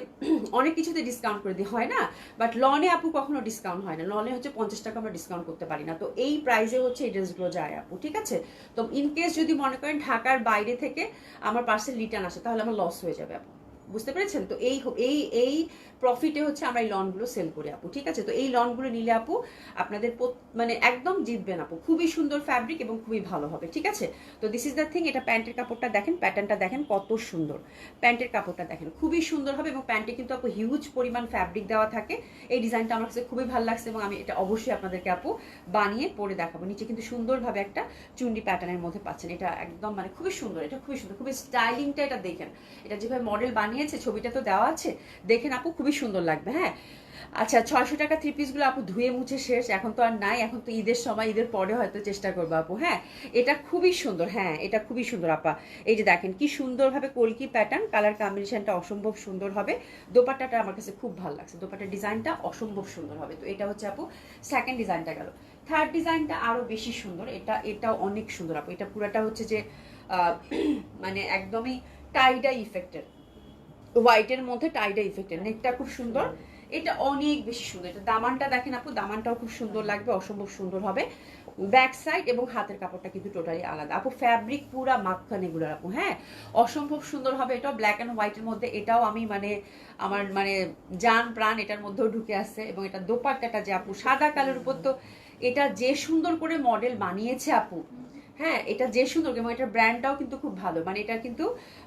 অনেক কিছুতে ডিসকাউন্ট করে দিই, হয় না, বাট লনে আপু কখনো ডিসকাউন্ট হয় না। লনে হচ্ছে 50 টাকা আমরা ডিসকাউন্ট করতে পারি না। তো এই প্রাইসে হচ্ছে এই ড্রেসগুলো যায় আপু, ঠিক আছে। তো ইনকেস যদি মনে করেন ঢাকার বাইরে থেকে আমার পার্সেল রিটার্ন আসে, তাহলে আমার লস হয়ে যাবে আপু, বুঝতে পেরেছেন। তো এই এই এই প্রফিটে হচ্ছে আমরা এই লনগুলো সেল করি আপু, ঠিক আছে। তো এই লনগুলো নিলে আপু আপনাদের মানে একদম জিতবেন আপু, খুবই সুন্দর ফ্যাব্রিক এবং খুবই ভালো হবে, ঠিক আছে। তো দিস ইজ দ্য থিং। এটা প্যান্টের কাপড়টা দেখেন, প্যাটার্নটা দেখেন কত সুন্দর, প্যান্টের কাপড়টা দেখেন খুবই সুন্দর হবে এবং প্যান্টে কিন্তু আপু হিউজ পরিমাণ ফ্যাব্রিক দেওয়া থাকে। এই ডিজাইনটা আমার কাছে খুবই ভালো লাগছে এবং আমি এটা অবশ্যই আপনাদেরকে আপু বানিয়ে পরে দেখাবো। নিচে কিন্তু সুন্দরভাবে একটা চুন্ডি প্যাটার্নের মধ্যে পাচ্ছেন, এটা একদম মানে খুবই সুন্দর, এটা খুবই সুন্দর, খুবই স্টাইলিংটা এটা দেখেন, এটা যেভাবে মডেল বানিয়েছে, ছবিটা তো দেওয়া আছে, দেখেন আপু খুবই সুন্দর লাগবে। হ্যাঁ, আচ্ছা 600 টাকা থ্রি পিসগুলো আপু ধুয়ে মুছে শেষ, এখন তো আর নাই, এখন তো ঈদের সময়, ঈদের পরে হয়তো চেষ্টা করবো আপু। হ্যাঁ, এটা খুবই সুন্দর, হ্যাঁ এটা খুবই সুন্দর আপা। এই যে দেখেন কি সুন্দরভাবে কলকি প্যাটার্ন, কালার কম্বিনেশনটা অসম্ভব সুন্দর হবে। দোপাট্টাটা আমার কাছে খুব ভালো লাগছে, দোপাট্টার ডিজাইনটা অসম্ভব সুন্দর হবে। তো এটা হচ্ছে আপু সেকেন্ড ডিজাইনটা গেল। থার্ড ডিজাইনটা আরো বেশি সুন্দর, এটাও অনেক সুন্দর আপু। এটা পুরাটা হচ্ছে যে মানে একদমই টাইডাই ইফেক্টেড, হোয়াইটের মধ্যে টাইডাই ইফেক্টেড, নেকটা খুব সুন্দর, এটা অনেক বেশি সুন্দর। এটা দামানটা দেখেন আপু, দামানটাও খুব সুন্দর লাগবে, অসম্ভব সুন্দর হবে। ব্যাক সাইড এবং হাতের কাপড়টা কিন্তু টোটালি আলাদা আপু, ফ্যাব্রিক পুরা মাখন এগুলোর আপু। হ্যাঁ, অসম্ভব সুন্দর হবে। এটাও ব্ল্যাক অ্যান্ড হোয়াইটের মধ্যে, এটাও আমি মানে আমার মানে জান প্রাণ এটার মধ্যেও ঢুকে আসছে। এবং এটা দোপাট্টাটা যে আপু সাদা কালোর উপর, তো এটা যে সুন্দর করে মডেল বানিয়েছে আপু, হ্যাঁ এটা যে সুন্দর, এবং এটার ব্র্যান্ডটাও কিন্তু খুব ভালো, মানে এটা কিন্তু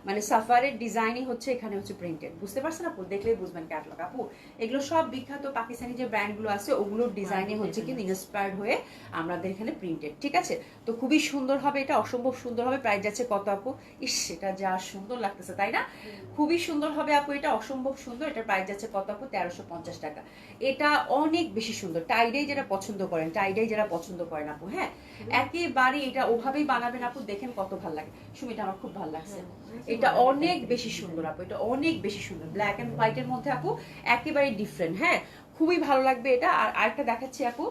মানে সাফারের ডিজাইনই হচ্ছে এখানে হচ্ছে প্রিন্টেড, বুঝতে পারছেন আপু, দেখলেই বুঝবেন ক্যাটালগ আপু। এগুলো সব বিখ্যাত পাকিস্তানি যে ব্র্যান্ডগুলো আছে ওগুলোর ডিজাইনে হচ্ছে কিন্তু ইন্সপায়ার্ড হয়ে আমাদের এখানে প্রিন্টেড, ঠিক আছে। তো খুবই সুন্দর হবে, এটা অসম্ভব সুন্দর হবে। প্রাইস যাচ্ছে কত আপু? ইস, এটা যা সুন্দর লাগতেছে তাই না, খুবই সুন্দর হবে আপু, এটা অসম্ভব সুন্দর। এটার প্রাইস যাচ্ছে কত আপু? 1350 টাকা। এটা অনেক বেশি সুন্দর, টাইডাই যারা পছন্দ করেন, টাইডাই যারা পছন্দ করেন আপু, হ্যাঁ একেবারে এটা ওভাবেই বানাবেন আপু, দেখেন কত ভালো লাগে। সুমিটা আমার খুব ভালো লাগছে, এটা অনেক বেশি সুন্দর আপু, এটা অনেক বেশি সুন্দর, ব্ল্যাক এন্ড হোয়াইটের মধ্যে আপু, একেবারে ডিফারেন্ট। হ্যাঁ, খুবই ভালো লাগবে এটা। আর আরেকটা দেখাচ্ছি আপু,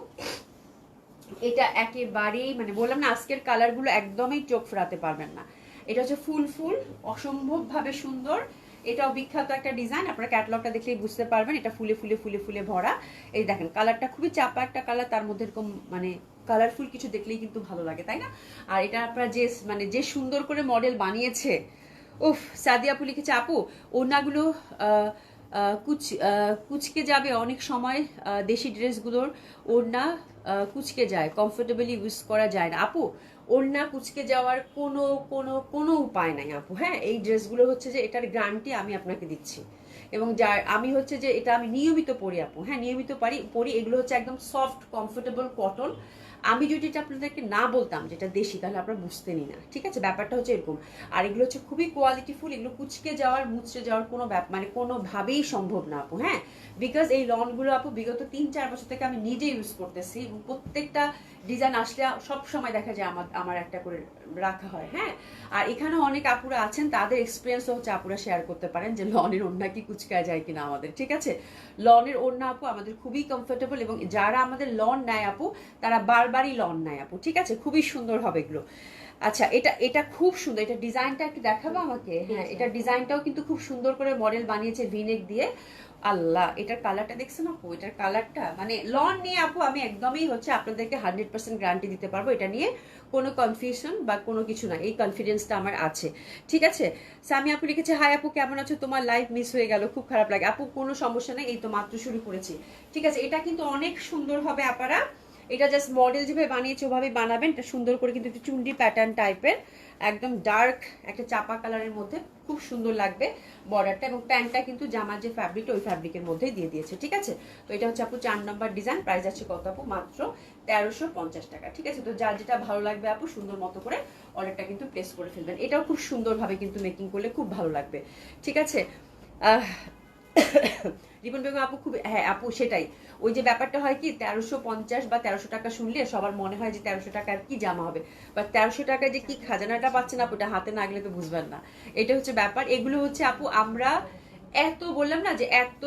এটা একেবারেই মানে বললাম না, আজকের কালার গুলো একদমই চোখ ফেরাতে পারবেন না। এটা হচ্ছে ফুল ফুল, অসম্ভব ভাবে সুন্দর, এটাও বিখ্যাত একটা ডিজাইন, আপনারা ক্যাটালগটা দেখলেই বুঝতে পারবেন। এটা ফুলে ফুলে ফুলে ফুলে ভরা। এই দেখেন কালারটা খুবই চাপা একটা কালার, তার মধ্যে এরকম মানে কালারফুল কিছু দেখলেই কিন্তু ভালো লাগে, তাই না। আর এটা আপনারা যে মানে যে সুন্দর করে মডেল বানিয়েছে, উফ, সাদিয়া আপু লিখেছে আপু ওড়নাগুলো কুচকে যাবে অনেক সময়, দেশি ড্রেসগুলোর ওড়না কুচকে যায়, কমফোর্টেবলি ইউজ করা যায় না আপু। ওড়না কুচকে যাওয়ার কোনো কোনো কোনো উপায় নাই আপু। হ্যাঁ, এই ড্রেসগুলো হচ্ছে যে এটার গ্যারান্টি আমি আপনাকে দিচ্ছি, এবং যার আমি হচ্ছে যে এটা আমি নিয়মিত পরি আপু। হ্যাঁ, নিয়মিত পরি। এগুলো হচ্ছে একদম সফট কমফোর্টেবল কটন। আমি যদি এটা আপনাদেরকে না বলতাম যেটা দেশি, তাহলে আপনারা বুঝতেনই না, ঠিক আছে। ব্যাপারটা হচ্ছে এরকম। আর এগুলো হচ্ছে খুবই কোয়ালিটিফুল, এগুলো কুচকে যাওয়ার মুচড়ে যাওয়ার কোনো মানে কোনোভাবেই সম্ভব না আপু। হ্যাঁ, বিকজ এই লনগুলো আপু বিগত 3-4 বছর থেকে আমি নিজে ইউজ করতেছি, এবং প্রত্যেকটা ডিজাইন আসলে সব সময় দেখা যায় আমার একটা করে রাখা হয়। হ্যাঁ, আর এখানে অনেক আপুরা আছেন, তাদের এক্সপিরিয়েন্সও হচ্ছে আপুরা শেয়ার করতে পারেন যে লনের ওড়না কি কুচকায় যায় কিনা আমাদের, ঠিক আছে। লনের ওড়না আপু আমাদের খুবই কমফোর্টেবল, এবং যারা আমাদের লন নেয় আপু তারা বারবারই লন নেয় আপু, ঠিক আছে। খুবই সুন্দর হবে এগুলো। আচ্ছা, এটা এটা খুব সুন্দর, এটা ডিজাইনটা একটু দেখাবো আমাকে। হ্যাঁ, এটা ডিজাইনটাও কিন্তু খুব সুন্দর করে মডেল বানিয়েছে ভিনেক দিয়ে। আল্লাহ, এটার কালারটা দেখছেন আপু, এটার কালারটা মানে লন নিয়ে আপু আমি একদমই হচ্ছে আপনাদেরকে 100% গ্যারান্টি দিতে পারবো, এটা নিয়ে কোনো কনফিউশন বা কোনো কিছু না, এই কনফিডেন্সটা আমার আছে, ঠিক আছে। সামি আপু লিখেছে, হাই আপু কেমন আছো, তোমার লাইভ মিস হয়ে গেল, খুব খারাপ লাগে আপু। কোনো সমস্যা নেই, এই তো মাত্র শুরু করেছি, ঠিক আছে। এটা কিন্তু অনেক সুন্দর হবে আপারা, এটা জাস্ট মডেল যেভাবে বানিয়েছে ওভাবে বানাবেন। এটা সুন্দর করে কিন্তু একটু চুন্ডি প্যাটার্ন টাইপের, একদম ডার্ক একটা চাপা কালারের মধ্যে খুব সুন্দর লাগবে বর্ডারটা, এবং প্যান্টটা কিন্তু জামার যে ফ্যাব্রিকটা ওই ফ্যাব্রিকের মধ্যেই দিয়ে দিয়েছে, ঠিক আছে। তো এটা হচ্ছে আপু 4 নম্বর ডিজাইন, প্রাইস আছে কত আপু? মাত্র 1350 টাকা, ঠিক আছে। তো যার যেটা ভালো লাগবে আপু সুন্দর মতো করে অর্ডারটা কিন্তু প্লেস করে ফেলবেন। এটাও খুব সুন্দরভাবে কিন্তু মেকিং করলে খুব ভালো লাগবে, ঠিক আছে। রিপন বেগম আপু খুব, হ্যাঁ আপু সেটাই, ওই যে ব্যাপারটা হয় কি 1350 বা 1300 টাকা শুনলে সবার মনে হয় যে 1300 টাকার কি জামা হবে, বা 1300 টাকায় যে কি খাজানাটা পাচ্ছেন আপু এটা হাতে না গেলে তো বুঝবেন না। এটা হচ্ছে ব্যাপার। এগুলো হচ্ছে আপু আমরা এত বললাম না যে এত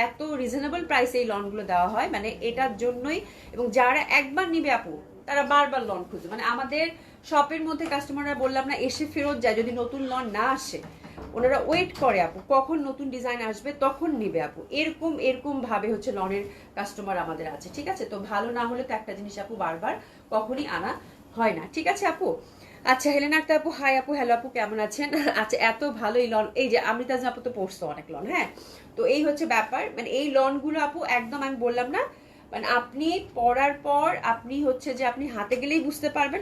এত রিজনেবল প্রাইসে এই লনগুলো দেওয়া হয়, মানে এটার জন্যই। এবং যারা একবার নিবে আপু তারা বারবার লন খুঁজে, মানে আমাদের শপের মধ্যে কাস্টমাররা বললাম না এসে ফেরত যায় যদি নতুন লন না আসে। ওনারা ওয়েট করে আপু কখন নতুন ডিজাইন আসবে তখন নিবে আপু, এরকম এরকম ভাবে হচ্ছে লনের কাস্টমার আমাদের আছে, ঠিক আছে। তো ভালো না হলে তো একটা জিনিস আপু বারবার কখনই আনা হয় না, ঠিক আছে আপু। আচ্ছা হেলেনা আক্তার আপু, হাই আপু, হ্যালো আপু, কেমন আছেন? আচ্ছা এত ভালো এই লন, এই যে অমৃতা আপু তো পড়ছো অনেক লন, হ্যাঁ। তো এই হচ্ছে ব্যাপার, মানে এই লনগুলো আপু একদম আমি বললাম না, মানে আপনি পরার পর আপনি হচ্ছে যে আপনি হাতে গেলেই বুঝতে পারবেন।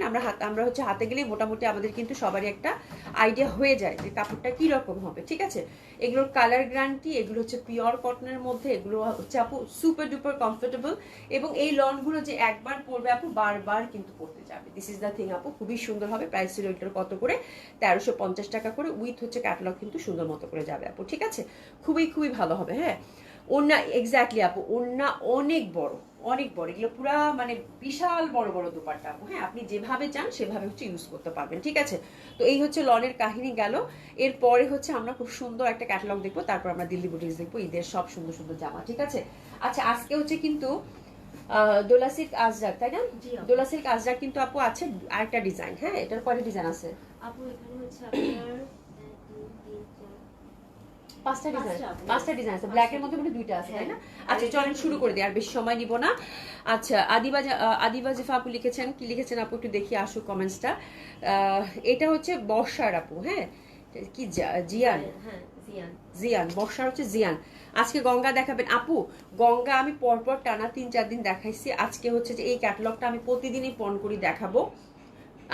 আমরা হচ্ছে হাতে গেলেই মোটামুটি আমাদের কিন্তু সবারই একটা আইডিয়া হয়ে যায় যে কাপড়টা কি রকম হবে, ঠিক আছে। এগুলোর কালার গ্যারান্টি, এগুলো হচ্ছে পিওর কটনের মধ্যে, এগুলো হচ্ছে আপু সুপার ডুপার কমফোর্টেবল, এবং এই লনগুলো যে একবার পরবে আপু বারবার কিন্তু পরতে যাবে। দিস ইজ দ্য থিং আপু, খুবই সুন্দর হবে। প্রাইস ছিল এটার কত করে? 1350 টাকা করে, উইথ হচ্ছে ক্যাটালগ কিন্তু সুন্দর মতো করে যাবে আপু, ঠিক আছে। খুবই খুবই ভালো হবে, হ্যাঁ। ওড়না এক্স্যাক্টলি আপু, ওড়না অনেক বড়, অনেক বড়, এগুলো পুরা মানে বিশাল বড় বড় দুপাট্টা আপু, হ্যাঁ। আপনি যেভাবে চান সেভাবে হচ্ছে ইউজ করতে পারবেন, ঠিক আছে। তো এই হচ্ছে লনের কাহিনী গেল। এরপরে হচ্ছে আমরা খুব সুন্দর একটা ক্যাটালগ দেখবো, তারপর আমরা দিল্লি বুটিক্স দেখবো, ঈদের সব সুন্দর সুন্দর জামা, ঠিক আছে। আচ্ছা আজকে হচ্ছে কিন্তু দোলা সিল্ক আজরাক, তাই না? দোলা সিল্ক আজরাক কিন্তু আপু আছে আরেকটা ডিজাইন, হ্যাঁ। এটার কয়টা ডিজাইন আছে আপু? এখানে হচ্ছে আপনার পাঁচটা ডিজাইন আছে, ব্ল্যাকের মধ্যে মানে দুইটা আছে, তাই না? আচ্ছা চলেন শুরু করে দিই, আর বেশি সময় নিব না। আচ্ছা আদিবাজিফা আপু লিখেছেন, কি লিখেছেন আপু একটু দেখি আসুক কমেন্টসটা। এটা হচ্ছে বর্ষার আপু, হ্যাঁ। কি জিয়ান, জিয়ান বর্ষার হচ্ছে জিয়ান। আজকে গঙ্গা দেখাবেন আপু? গঙ্গা আমি পরপর টানা 3-4 দিন দেখাইছি। আজকে হচ্ছে যে এই ক্যাটালগটা আমি প্রতিদিনই পণ করি দেখাবো,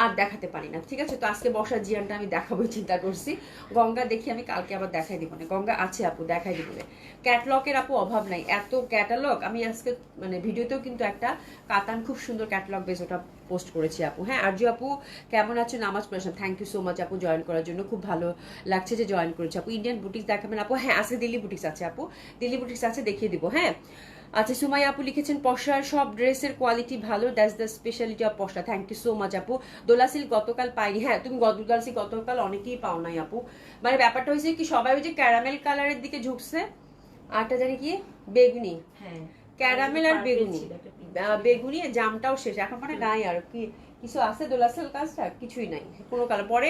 আর দেখাতে পারি না, ঠিক আছে। তো আজকে বর্ষার জিয়ানটা আমি দেখাবোই চিন্তা করছি। গঙ্গা দেখি আমি কালকে আবার দেখাই দিব না, গঙ্গা আছে আপু দেখাই দিব না। ক্যাটালগের আপু অভাব নাই, এত ক্যাটালগ। আমি আজকে মানে ভিডিওতেও কিন্তু একটা কাতান খুব সুন্দর ক্যাটালগ বেশ ওটা পোস্ট করেছি আপু, হ্যাঁ। আরজু আপু কেমন আছো? নামাজ পড়েছেন, থ্যাংক ইউ সো মাচ আপু জয়েন করার জন্য, খুব ভালো লাগছে যে জয়েন করেছে আপু। ইন্ডিয়ান বুটিক্স দেখাবেন আপু? হ্যাঁ আজকে দিল্লি বুটিক্স আছে আপু, দিল্লি বুটিক্স আছে, দেখিয়ে দিব, হ্যাঁ। আচ্ছা সুমাইয়া আপু লিখেছেন পশার সব ড্রেসের কোয়ালিটি ভালো, that's the speciality of Posha, thank you so much আপু। দোলা সিল্ক গতকাল পাইনি, হ্যাঁ তুমি দোলা সিল্ক গতকাল অনেকেই পাও নাই আপু। মানে ব্যাপারটা হয়েছে কি সবাই ওই যে ক্যারামেল কালারের দিকে ঝুঁকছে, আরটা জানি কি বেগুনি, হ্যাঁ ক্যারামেল আর বেগুনি, বেগুনি জামটাও শেষ, এখন মানে নাই আর কি কিছু আছে। দোলাসেল কাজটা কিছুই নাই, কোনো কালার পরে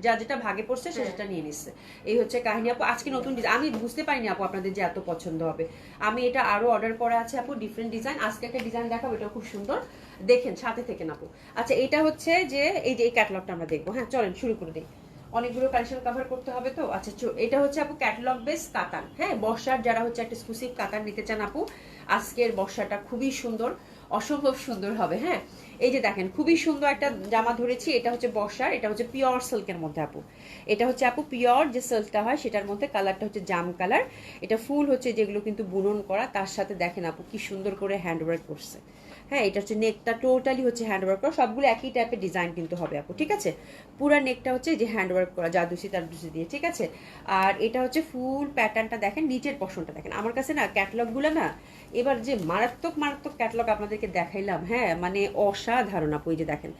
যা যেটা ভাগে পড়ছে সেটা নিয়ে নিচ্ছে। এই হচ্ছে কাহিনী আপু। আজকে নতুন ডিজাইন আমি বুঝতে পারিনি আপু আপনাদের যে এত পছন্দ হবে। আমি এটা আরো অর্ডার করা আছে আপু, ডিফারেন্ট ডিজাইন। আজকে একটা ডিজাইন দেখাবো, এটা খুব সুন্দর, দেখেন সাথে থেকে আপু। আচ্ছা এটা হচ্ছে যে এই যে এই ক্যাটালগটা আমরা দেখবো, হ্যাঁ চলেন শুরু করে দিই, অনেকগুলো কালেকশন কভার করতে হবে তো। আচ্ছা এটা হচ্ছে আপু ক্যাটালগ বেস কাতান, হ্যাঁ। বর্ষার যারা হচ্ছে একটা এক্সক্লুসিভ কাতান নিতে চান আপু, আজকের বর্ষাটা খুবই সুন্দর, অসম্ভব সুন্দর হবে, হ্যাঁ। এই যে দেখেন খুবই সুন্দর একটা জামা ধরেছি, এটা হচ্ছে বর্ষার, এটা হচ্ছে পিওর সিল্কের মধ্যে আপু। এটা হচ্ছে আপু পিওর যে সিল্কটা হয় সেটার মধ্যে, কালারটা হচ্ছে জাম কালার। এটা ফুল হচ্ছে যেগুলো কিন্তু বুনন করা, তার সাথে দেখেন আপু কি সুন্দর করে হ্যান্ডওয়ার্ক করছে, হ্যাঁ। এটা হচ্ছে নেকটা টোটালি হচ্ছে হ্যান্ডওয়ার্ক করা, সবগুলো একই টাইপের ডিজাইন কিন্তু হবে আপু, ঠিক আছে। পুরা নেকটা হচ্ছে যে হ্যান্ডওয়ার্ক করা জাদুসি তাদুসি দিয়ে, ঠিক আছে। আর এটা হচ্ছে ফুল প্যাটার্নটা দেখেন, নিচের পশনটা দেখেন। আমার কাছে না ক্যাটালগুলো না এবার যে মারাত্মক মারাত্মক ক্যাটালগ আপনাদেরকে দেখাইলাম, হ্যাঁ মানে অসাধারণ আপু। এই যে দেখেন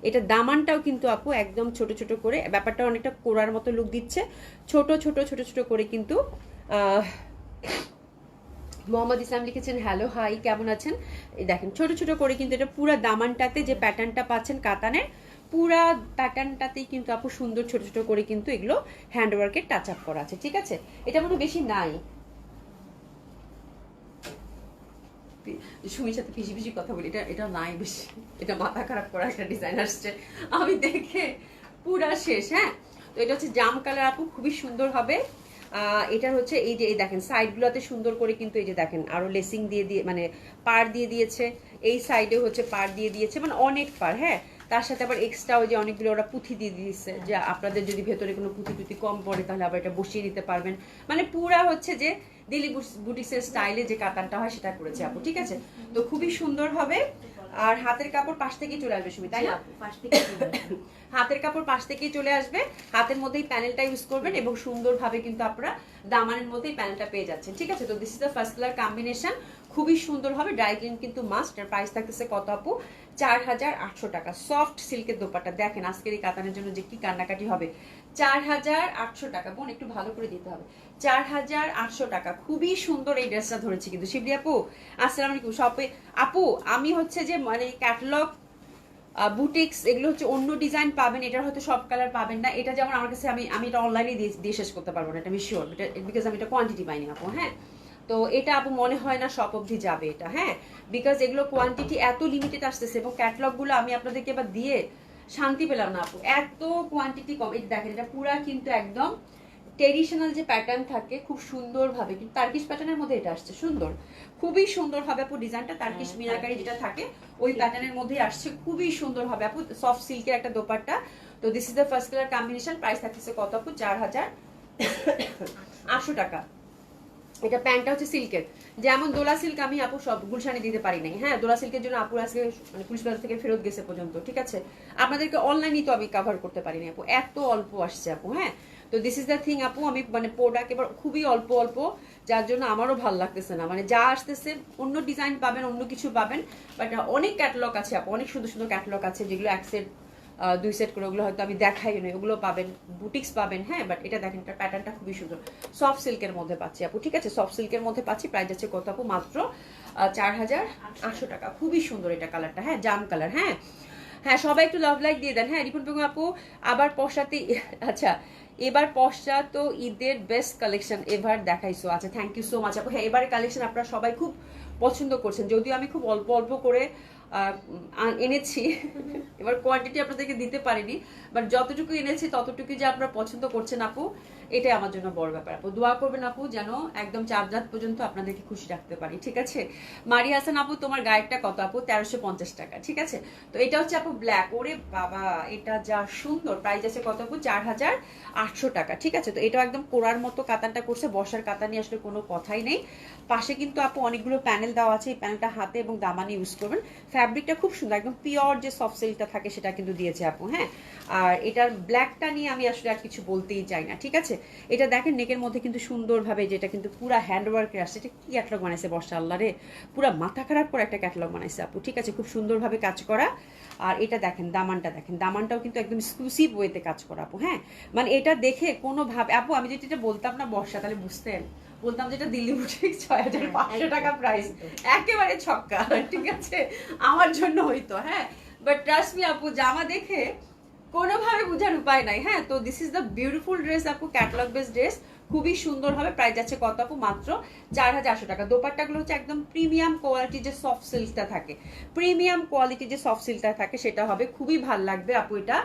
এটা দামানটাও কিন্তু আপু একদম ছোট ছোট করে, ব্যাপারটা অনেকটা কোরার মতো লুক দিচ্ছে, ছোট ছোট ছোট ছোট করে কিন্তু। মোহাম্মদ ইসলাম লিখেছেন হ্যালো হাই কেমন আছেন। এই দেখেন ছোট ছোট করে কিন্তু এটা পুরো দামানটাতে যে প্যাটার্নটা পাচ্ছেন কাতানের, পুরা প্যাটার্নটাতেই কিন্তু আপু সুন্দর ছোট ছোট করে কিন্তু এগুলো হ্যান্ডওয়ার্কের টাচ আপ করা আছে, ঠিক আছে। এটা মনে বেশি নাই, সুমির সাথে পিছি পিছি কথা বলি, এটা নাই বেশি, এটা মাথা খারাপ করা একটা ডিজাইন আসছে আমি দেখে পুরা শেষ, হ্যাঁ। তো এটা হচ্ছে জাম কালার আপু, খুবই সুন্দর হবে। এটা হচ্ছে এই যে এই দেখেন সাইডগুলোতে সুন্দর করে কিন্তু এই যে দেখেন আরো লেসিং দিয়ে দিয়ে মানে পার দিয়ে দিয়েছে। এই সাইডে হচ্ছে পার দিয়ে দিয়েছে, মানে অনেক পার, হ্যাঁ। তার সাথে আবার এক্সট্রা ওই যে অনেকগুলো ওরা পুঁথি দিয়ে দিয়েছে, যে আপনাদের যদি ভেতরে কোনো পুঁথি টুথি কম পড়ে তাহলে আবার এটা বসিয়ে দিতে পারবেন। মানে পুরা হচ্ছে যে দিল্লি বুটিক্সের স্টাইলে যে কাতানটা হয় সেটা করেছে আপু, ঠিক আছে। তো খুবই সুন্দর হবে। আর হাতের কাপড় পাশ থেকেই চলে আসবে সুমি, তাই না? পাশ থেকে হাতের কাপড় পাশ থেকেই চলে আসবে, হাতের মধ্যেই প্যানেলটা ইউজ করবেন এবং সুন্দরভাবে কিন্তু আপনারা দামানের মধ্যেই প্যানেলটা পেয়ে যাচ্ছেন, ঠিক আছে। তো this is the first colour combination, খুবই সুন্দর হবে। ড্রাই ক্লিন কিন্তু মাস্ট। এর প্রাইস থাকতেছে কত আপু? 4800 টাকা। সফট সিল্কের দোপাট্টা দেখেন আজকের এই কাতানের জন্য যে কি কান্নাকাটি হবে। 4800 টাকা। বোন একটু ভালো করে দিতে হবে। 4800 টাকা। খুবই সুন্দর এই ড্রেসটা ধরেছি কিন্তু শিবলি আপু। আসসালামু আলাইকুম শপে আপু। আমি হচ্ছে যে মানে ক্যাটালগ বুটিক্স এগুলো হচ্ছে অন্য ডিজাইন পাবেন, এটার হয়তো সব কালার পাবেন না। এটা যেমন আমার কাছে আমি এটা অনলাইনে দিয়ে শেষ করতে পারবো না, এটা আমি শিওর, বিকজ আমি এটা কোয়ান্টিটি পাইনি আপু, হ্যাঁ। তো এটা আপু মনে হয় না শপ অবধি যাবে এটা, হ্যাঁ, বিকজ এগুলো কোয়ান্টিটি এত লিমিটেড আসতেছে এবং ক্যাটালগুলো আমি আপনাদেরকে এবার দিয়ে শান্তি পেলাম না আপু, এত কোয়ান্টিটি কম। এই দেখেন এটা পুরা কিন্তু একদম ট্রেডিশনাল যে প্যাটার্ন থাকে খুব সুন্দরভাবে, কিন্তু টার্কিশ প্যাটার্নের মধ্যে এটা আসছে সুন্দর, খুবই সুন্দর হবে আপু। ডিজাইনটা টার্কিশ মিনাকারি যেটা থাকে ওই প্যাটার্নের মধ্যেই আসছে, খুবই সুন্দর হবে আপু। সফট সিল্কের একটা দোপাট্টা। তো this is the first colour combination. Price থাকতেছে কত আপু? 4800 টাকা। এটা প্যান্টটা হচ্ছে সিল্কের, যেমন দোলা সিল্ক আমি আপু সব গুলশানে দিতে পারি নাই, হ্যাঁ। দোলা সিল্কের জন্য আপু আজকে মানে পুলিশ বাজার থেকে ফেরত গেছে পর্যন্ত, ঠিক আছে। আপনাদেরকে অনলাইনই তো আমি কভার করতে পারিনি আপু, এত অল্প আসছে আপু, হ্যাঁ। তো দিস ইজ দ্য থিং আপু, আমি মানে প্রোডাক্ট এবার খুবই অল্প অল্প, যার জন্য আমারও ভালো লাগতেছে না। মানে যা আসতেছে অন্য ডিজাইন পাবেন, অন্য কিছু পাবেন, বাট অনেক ক্যাটালগ আছে আপু, অনেক সুন্দর সুন্দর ক্যাটালগ আছে যেগুলো এক সেট 2 সেট করে, ওগুলো হয়তো আমি দেখাই নই, ওগুলো পাবেন, বুটিক্স পাবেন, হ্যাঁ। বাট এটা দেখেন এটা প্যাটার্নটা খুবই সুন্দর, সফট সিল্কের মধ্যে পাচ্ছি আপু, ঠিক আছে। সফট সিল্কের মধ্যে পাচ্ছি। প্রাইস আছে কত আপু? মাত্র 4800 টাকা। খুবই সুন্দর এটা কালারটা, হ্যাঁ, জাম কালার, হ্যাঁ। হ্যাঁ সবাই একটু লাভ লাইক দিয়ে দেন, হ্যাঁ। রিপন বেগম আপু আবার পশ্চাতে, আচ্ছা এবার পশ্চাৎ ঈদের বেস্ট কালেকশন এভার দেখাইছো, আচ্ছা থ্যাংক ইউ সো মাচ আপু। হ্যাঁ এবারে কালেকশন আপনারা সবাই খুব পছন্দ করছেন, যদিও আমি খুব অল্প অল্প করে এনেছি, এবার কোয়ান্টিটি আপনাদেরকে দিতে পারিনি, বাট যতটুকু এনেছি ততটুকু যে আপনারা পছন্দ করছেন আপু, এটাই আমার জন্য বড় ব্যাপার আপু। দোয়া করবেন আপু যেন একদম 4 রাত পর্যন্ত আপনাদেরকে খুশি রাখতে পারি, ঠিক আছে। মারি হাসান আপু তোমার গাইডটা কত আপু? 1350 টাকা, ঠিক আছে। তো এটা হচ্ছে আপু ব্ল্যাক, ওরে বাবা এটা যা সুন্দর। প্রাইস আছে কত আপু? 4800 টাকা, ঠিক আছে। তো এটাও একদম কোরার মতো কাতানটা করছে, বসার কাতানি আসলে কোনো কথাই নেই। পাশে কিন্তু আপু অনেকগুলো প্যানেল দেওয়া আছে, এই প্যানেলটা হাতে এবং দামানে ইউজ করবেন। ফ্যাব্রিকটা খুব সুন্দর, একদম পিওর যে সফট সিল্কটা থাকে সেটা কিন্তু দিয়েছে আপু, হ্যাঁ। আর এটার ব্ল্যাকটা নিয়ে আমি আসলে আর কিছু বলতেই চাই না, ঠিক আছে। এটা দেখেন নেকের মধ্যে কিন্তু সুন্দরভাবে, যেটা কিন্তু পুরা হ্যান্ডওয়ার্কের আসছে। এটা কি ক্যাটালগ বানাইছে বর্ষা, আল্লাহ রে, পুরা মাথা খারাপ করে একটা ক্যাটালগ বানাইছে আপু, ঠিক আছে। খুব সুন্দরভাবে কাজ করা। আর এটা দেখেন দামানটা, দেখেন দামানটাও কিন্তু একদম এক্সক্লুসিভ ওয়েতে কাজ করা আপু, হ্যাঁ। মানে এটা দেখে কোনোভাবে আপু, আমি যদি এটা বলতাম না বর্ষা, তাহলে বুঝতেন, বলতাম যেটা দিল্লি বুটিক 6500 টাকা প্রাইস, একেবারে ছক্কা, ঠিক আছে, আমার জন্য হইতো, হ্যাঁ। বাট ট্রাস্ট মি আপু, জামা দেখে কোনোভাবে বোঝার উপায় নাই, হ্যাঁ। তো this is the beautiful dress আপু, ক্যাটালগ বেস ড্রেস, খুবই সুন্দর হবে। প্রাইস যাচ্ছে কত আপু? মাত্র 4800 টাকা। দোপাট্টাগুলো হচ্ছে একদম প্রিমিয়াম কোয়ালিটির যে সফট সিল্কটা থাকে, প্রিমিয়াম কোয়ালিটির যে সফট সিল্কটা থাকে সেটা হবে, খুবই ভালো লাগবে আপু এটা।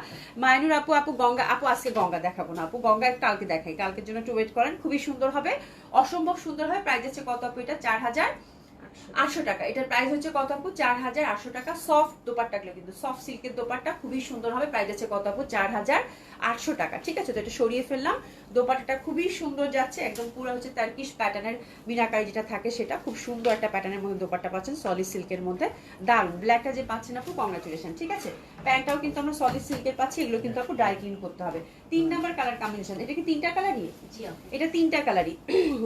মাইনুর আপু, আপু গঙ্গা আপু, আজকে গঙ্গা দেখাবো না আপু, গঙ্গা কালকে দেখাই, কালকের জন্য একটু ওয়েট করেন, খুবই সুন্দর হবে, অসম্ভব সুন্দর হবে। প্রাইস যাচ্ছে কত আপু? এটা 4800 টাকা। এটার প্রাইস হচ্ছে কত আপু? 4800 টাকা। সফট দোপাট্টাগুলো কিন্তু সফট সিল্কের দোপাট্টা, খুবই সুন্দর হবে। প্রাইস আছে কত আপু? 4800 টাকা, ঠিক আছে। তো এটা সরিয়ে ফেললাম। দোপাট্টাটা খুবই সুন্দর যাচ্ছে, একদম পুরো হচ্ছে টার্কিশ প্যাটার্নের মিনাকারি যেটা থাকে সেটা, খুব সুন্দর একটা প্যাটার্নের মধ্যে দোপাট্টা পাচ্ছেন, সলিড সিল্কের মধ্যে, দারুন। ব্ল্যাকটা যে পাচ্ছেন আপু, কংগ্রাচুলেশন, ঠিক আছে। প্যান্টটাও কিন্তু আমরা সলিড সিল্কের পাচ্ছি, এগুলো কিন্তু আপু ড্রাই ক্লিন করতে হবে। 3 নাম্বার কালার কম্বিনেশন। এটা কি 3টা কালারই? এটা 3টা কালারই,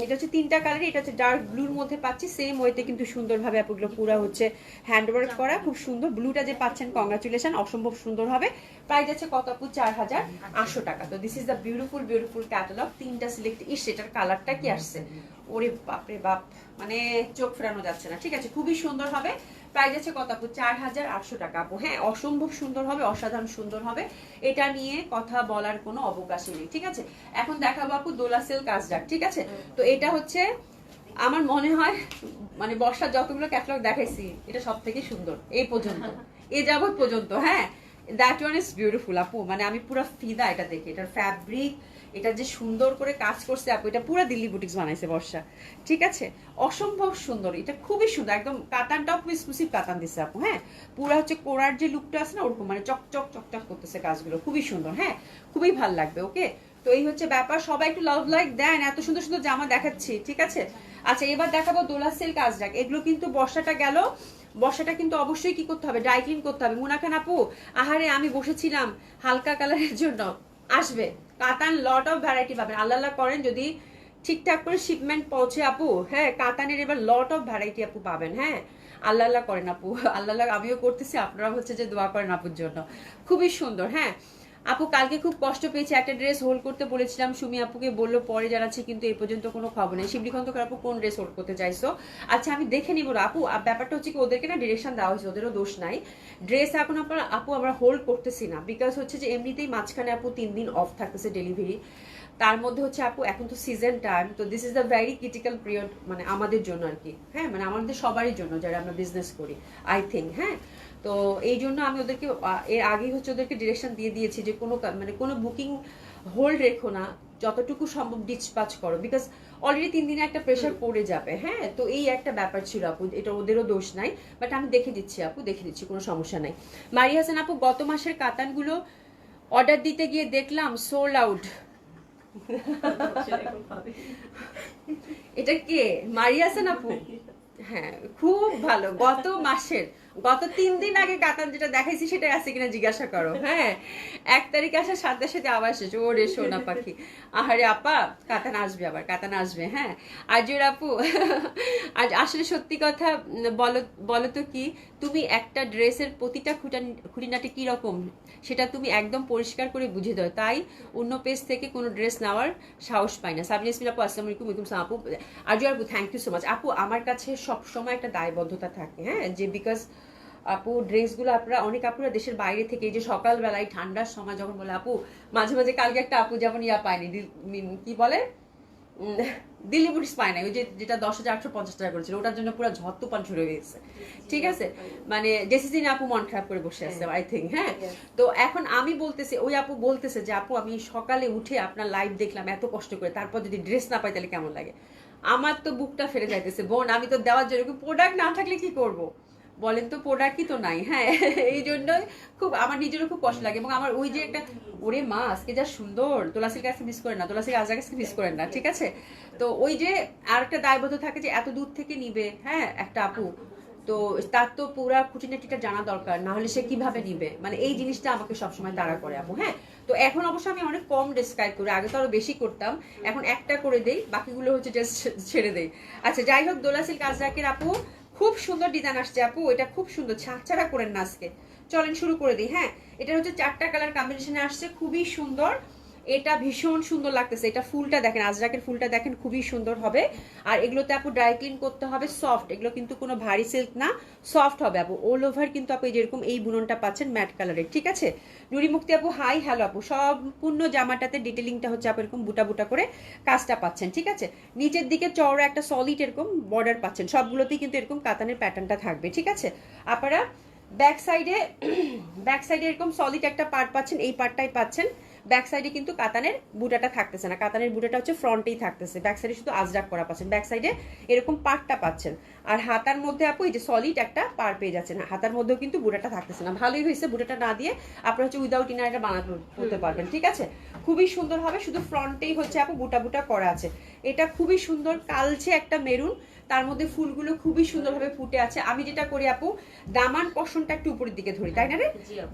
এটা হচ্ছে 3টা কালারই। এটা হচ্ছে ডার্ক ব্লুর মধ্যে পাচ্ছি, সেম ওয়েতে কিন্তু সুন্দরভাবে আপুগুলো পুরো হচ্ছে হ্যান্ডওয়ার্ক করা, খুব সুন্দর। ব্লুটা যে পাচ্ছেন কংগ্রাচুলেশন, অসম্ভব সুন্দর হবে। প্রাইস আছে কত আপু? 4800 টাকা। তো this is the beautiful beautiful catalogue. 3টা সিলেক্ট, ইস এটার কালারটা কি আসছে, ওরে বাপরে বাপ, মানে চোখ ফেরানো যাচ্ছে না, ঠিক আছে, খুবই সুন্দর হবে। প্রাইস আছে কত আপু? 4800 টাকা আপু, হ্যাঁ, অসম্ভব সুন্দর হবে, অসাধারণ সুন্দর হবে, এটা নিয়ে কথা বলার কোনো অবকাশই নেই, ঠিক আছে। এখন দেখাবো আপু দোলা সিল্ক কাজডাক, ঠিক আছে। তো এটা হচ্ছে আমার মনে হয় মানে বর্ষার যতগুলো ক্যাটালগ দেখাইছি এটা সব থেকে সুন্দর এই পর্যন্ত, এই যাবত পর্যন্ত, হ্যাঁ। দ্যাট ওয়ান ইজ বিউটিফুল আপু, মানে আমি পুরো ফিদা এটা দেখে, এটার ফ্যাব্রিক, এটা যে সুন্দর করে কাজ করছে আপু, এটা পুরো দিল্লি বুটিক্স বানাইছে বর্ষা, ঠিক আছে, অসম্ভব সুন্দর, এটা খুবই সুন্দর, একদম কাতানটাও খুব এক্সক্লুসিভ কাতান দিছে আপু, হ্যাঁ, পুরো হচ্ছে কোরার যে লুকটা আছে না ওরকম, মানে চকচক চকচক করতেছে কাজগুলো, খুবই সুন্দর, হ্যাঁ, খুবই ভালো লাগবে। ওকে, তো এই হচ্ছে ব্যাপার, সবাই একটু লাভ লাইক দেন, এত সুন্দর সুন্দর জামা দেখাচ্ছি, ঠিক আছে। আচ্ছা, এবার দেখাবো দোলা সিল্ক আজরাক, এগুলো কিন্তু বর্ষাটা গেল, বর্ষাটা কিন্তু অবশ্যই কি করতে হবে, ড্রাই ক্লিন করতে হবে। মুনা খান আপু, আহারে আমি বসেছিলাম হালকা কালারের জন্য, আসবে কাতান, লট অফ ভ্যারাইটি পাবেন, আল্লাহ আল্লাহ করেন যদি ঠিকঠাক করে শিপমেন্ট পৌঁছে আপু, হ্যাঁ, কাতানের এবার লট অফ ভ্যারাইটি আপু পাবেন, হ্যাঁ, আল্লাহ আল্লাহ করেন আপু, আল্লাহ আল্লাহ আমিও করতেছি, আপনারা হচ্ছে যে দোয়া করেন আপুর জন্য, খুবই সুন্দর। হ্যাঁ আপু, কালকে খুব কষ্ট পেয়েছি, একটা ড্রেস হোল্ড করতে বলেছিলাম, সুমি আপুকে বললো পরে জানাচ্ছি, কিন্তু এই পর্যন্ত কোনো খবর নেই। শিবলি খন্দকার আপু কোন ড্রেস হোল্ড করতে চাইছো? আচ্ছা আমি দেখে নিবো আপু, ব্যাপারটা হচ্ছে কি ওদেরকে না ডিরেকশন দেওয়া হয়েছে, ওদেরও দোষ নাই, ড্রেস এখন আপনার আপু আমরা হোল্ড করতেছি না, বিকজ হচ্ছে যে এমনিতেই মাঝখানে আপু 3 দিন অফ থাকতেছে ডেলিভারি, তার মধ্যে হচ্ছে আপু এখন তো সিজন টাইম, তো this is the very critical period, মানে আমাদের জন্য আর কি, হ্যাঁ, মানে আমাদের সবারই জন্য যারা আমরা বিজনেস করি, আই থিঙ্ক, হ্যাঁ, তো এই জন্য আমি ওদেরকে এর আগেই হচ্ছে ওদেরকে ডিরেকশন দিয়ে দিয়েছি যে কোনো মানে কোনো বুকিং হোল্ড রেখো না, যতটুকু সম্ভব ডিসপ্যাচ করো, বিকজ অলরেডি 3 দিনে একটা প্রেশার পড়ে যাবে, হ্যাঁ, তো এই একটা ব্যাপার ছিল আপু, এটা ওদেরও দোষ নাই, বাট আমি দেখে দিচ্ছি আপু, দেখে দিচ্ছি, কোনো সমস্যা নাই। মারি হাসান আপু, গত মাসের কাতানগুলো অর্ডার দিতে গিয়ে দেখলাম সোল্ড আউট। এটা কে, মারি হাসান আপু? হ্যাঁ খুব ভালো, গত মাসের, গত 3 দিন আগে কাতান যেটা দেখাইছি সেটা আছে কিনা জিজ্ঞাসা করো, হ্যাঁ, 1 তারিখে আসা 7 সাথে আবার শেষ, ওরে সোনা পাখি, আহারে আপা কাতান আসবে, আবার কাতান আসবে, হ্যাঁ। আর জোর আপু, আর আসলে সত্যি কথা বলো, বলো তো কি, তুমি একটা ড্রেসের প্রতিটা খুঁটিনাটি কি রকম সেটা তুমি একদম পরিষ্কার করে বুঝে দাও, তাই অন্য পেজ থেকে কোনো ড্রেস নেওয়ার সাহস পাই না। সাবিনা ইসমিল আপু, আসসালামু আলাইকুম। ওয়ালাইকুম আসসালাম আপু। আর জোর আপু, থ্যাংক ইউ সো মাচ আপু, আমার কাছে সবসময় একটা দায়বদ্ধতা থাকে, হ্যাঁ, যে বিকজ আপু ড্রেসগুলো আপনারা অনেক আপুরা দেশের বাইরে থেকে, এই যে সকালবেলায় ঠান্ডার সময় যখন বলে আপু, মাঝে মাঝে কালকে একটা আপু যেমন ইয়া পায়নি, কি বলে, দিল্লি বুটিক্স পায় না, ওই যে যেটা 10,850 টাকা করেছিল, ওটার জন্য পুরো ঝড় তুফান শুরু হয়ে গেছে, ঠিক আছে, মানে জেসিসিন আপু মন খারাপ করে বসে আছে আই থিঙ্ক, হ্যাঁ। তো এখন আমি বলতেছি, ওই আপু বলতেছে যে আপু আমি সকালে উঠে আপনার লাইভ দেখলাম এত কষ্ট করে, তারপর যদি ড্রেস না পাই তাহলে কেমন লাগে। আমার তো বুকটা ফেলে যাইতেছে বোন, আমি তো দেওয়ার জন্য, প্রোডাক্ট না থাকলে কি করব বলেন তো, প্রোডাক্টই তো নাই, হ্যাঁ, এই জন্যই খুব আমার নিজেরও খুব কষ্ট লাগে, এবং আমার ওই যে একটা, ওরে মা আজকে যা সুন্দর, তোলাসির কাছে মিস করেন না, তোলাসির আজার কাছে মিস করেন না, ঠিক আছে। তো ওই যে আর একটা দায়বদ্ধ থাকে যে এত দূর থেকে নিবে, হ্যাঁ, একটা আপু, তো তার তো পুরা খুঁটিনাটিটা জানা দরকার, না হলে সে কিভাবে নিবে, মানে এই জিনিসটা আমাকে সবসময় তাড়া করে আপু, হ্যাঁ। তো এখন অবশ্য আমি অনেক কম ডেসক্রাইব করি, আগে তো আরো বেশি করতাম, এখন একটা করে দেই, বাকিগুলো হচ্ছে জাস্ট ছেড়ে দেই। আচ্ছা যাই হোক, দোলা সিল্ক আজরাকের আপু খুব সুন্দর ডিজাইন আসছে আপু, এটা খুব সুন্দর, ছাড়া করেন না আজকে, চলেন শুরু করে দিই, হ্যাঁ। এটা হচ্ছে 4টা কালার কম্বিনেশনে আসছে, খুবই সুন্দর, এটা ভীষণ সুন্দর লাগতেছে, এটা ফুলটা দেখেন, আজরাকের ফুলটা দেখেন, খুবই সুন্দর হবে। আর এগুলোতে আপু ড্রাই ক্লিন করতে হবে, সফট, এগুলো কিন্তু কোনো ভারী সিল্ক না, সফট হবে আপু, অল ওভার কিন্তু আপু যেরকম এই বুননটা পাচ্ছেন ম্যাট কালারের, ঠিক আছে। নুরি মুক্তি আপু হাই, হ্যালো আপু, সম্পূর্ণ জামাটাতে ডিটেলিংটা হচ্ছে আপু এরকম বুটা বুটা করে কাজটা পাচ্ছেন, ঠিক আছে। নিচের দিকে চওড়া একটা সলিড এরকম বর্ডার পাচ্ছেন, সবগুলোতেই কিন্তু এরকম কাতানের প্যাটার্নটা থাকবে, ঠিক আছে। আপনারা ব্যাক সাইডে এরকম সলিড একটা পার্ট পাচ্ছেন, এই পার্টটাই পাচ্ছেন, ব্যাক সাইডে কিন্তু কাতানের বুটাটা থাকতেছে না, কাতানের বুটাটা হচ্ছে ফ্রন্টেই থাকতেছে, ব্যাক সাইডে শুধু আজরাক করা পাচ্ছেন, ব্যাক সাইডে এরকম পার্টটা পাচ্ছেন। আর হাতার মধ্যে আপু এই যে সলিড একটা পার পেয়ে যাচ্ছেন, হাতার মধ্যেও কিন্তু বুটাটা থাকতেছে না, ভালোই হয়েছে, বুটাটা না দিয়ে আপনারা হচ্ছে উইদাউট ইনার এটা বানাতে করতে পারবেন, ঠিক আছে, খুবই সুন্দর হবে, শুধু ফ্রন্টেই হচ্ছে আপু বুটা বুটা করা আছে, এটা খুবই সুন্দর, কালচে একটা মেরুন, তার মধ্যে ফুলগুলো খুবই সুন্দরভাবে ফুটে আছে। আমি যেটা করি আপু, দামান পশনটা একটু উপরের দিকে ধরি, তাই না রে,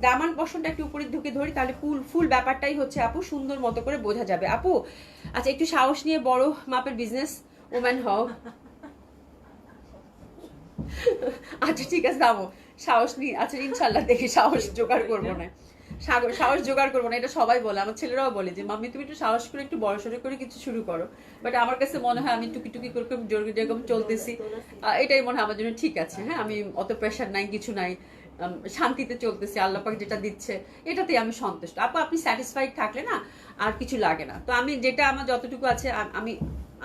দামান পশনটা একটু উপরের দিকে ধরি, তাহলে ফুল ব্যাপারটাই হচ্ছে আপু সুন্দর মতো করে বোঝা যাবে আপু। আচ্ছা একটু সাহস নিয়ে বড় মাপের বিজনেস ওম্যান হও। আচ্ছা ঠিক আছে দাও, সাহস নিয়ে, আচ্ছা ইনশাল্লাহ দেখি সাহস জোগাড় করবো না, সাহস জোগাড় করবো না, এটা সবাই বলে, আমার ছেলেরাও বলে যে মাম্মি তুমি একটু সাহস করে একটু বড় সড়ো করে কিছু শুরু করো, বাট আমার কাছে মনে হয় আমি টুকি টুকি করে যেরকম চলতেছি, এটাই মনে হয় আমার জন্য ঠিক আছে, হ্যাঁ, আমি অত প্রেশার নাই, কিছু নাই, শান্তিতে চলতেছি, আল্লাহ পাক যেটা দিচ্ছে এটাতেই আমি সন্তুষ্ট আপু। আপনি স্যাটিসফাইড থাকলে না আর কিছু লাগে না। তো আমি যেটা আমার যতটুকু আছে আমি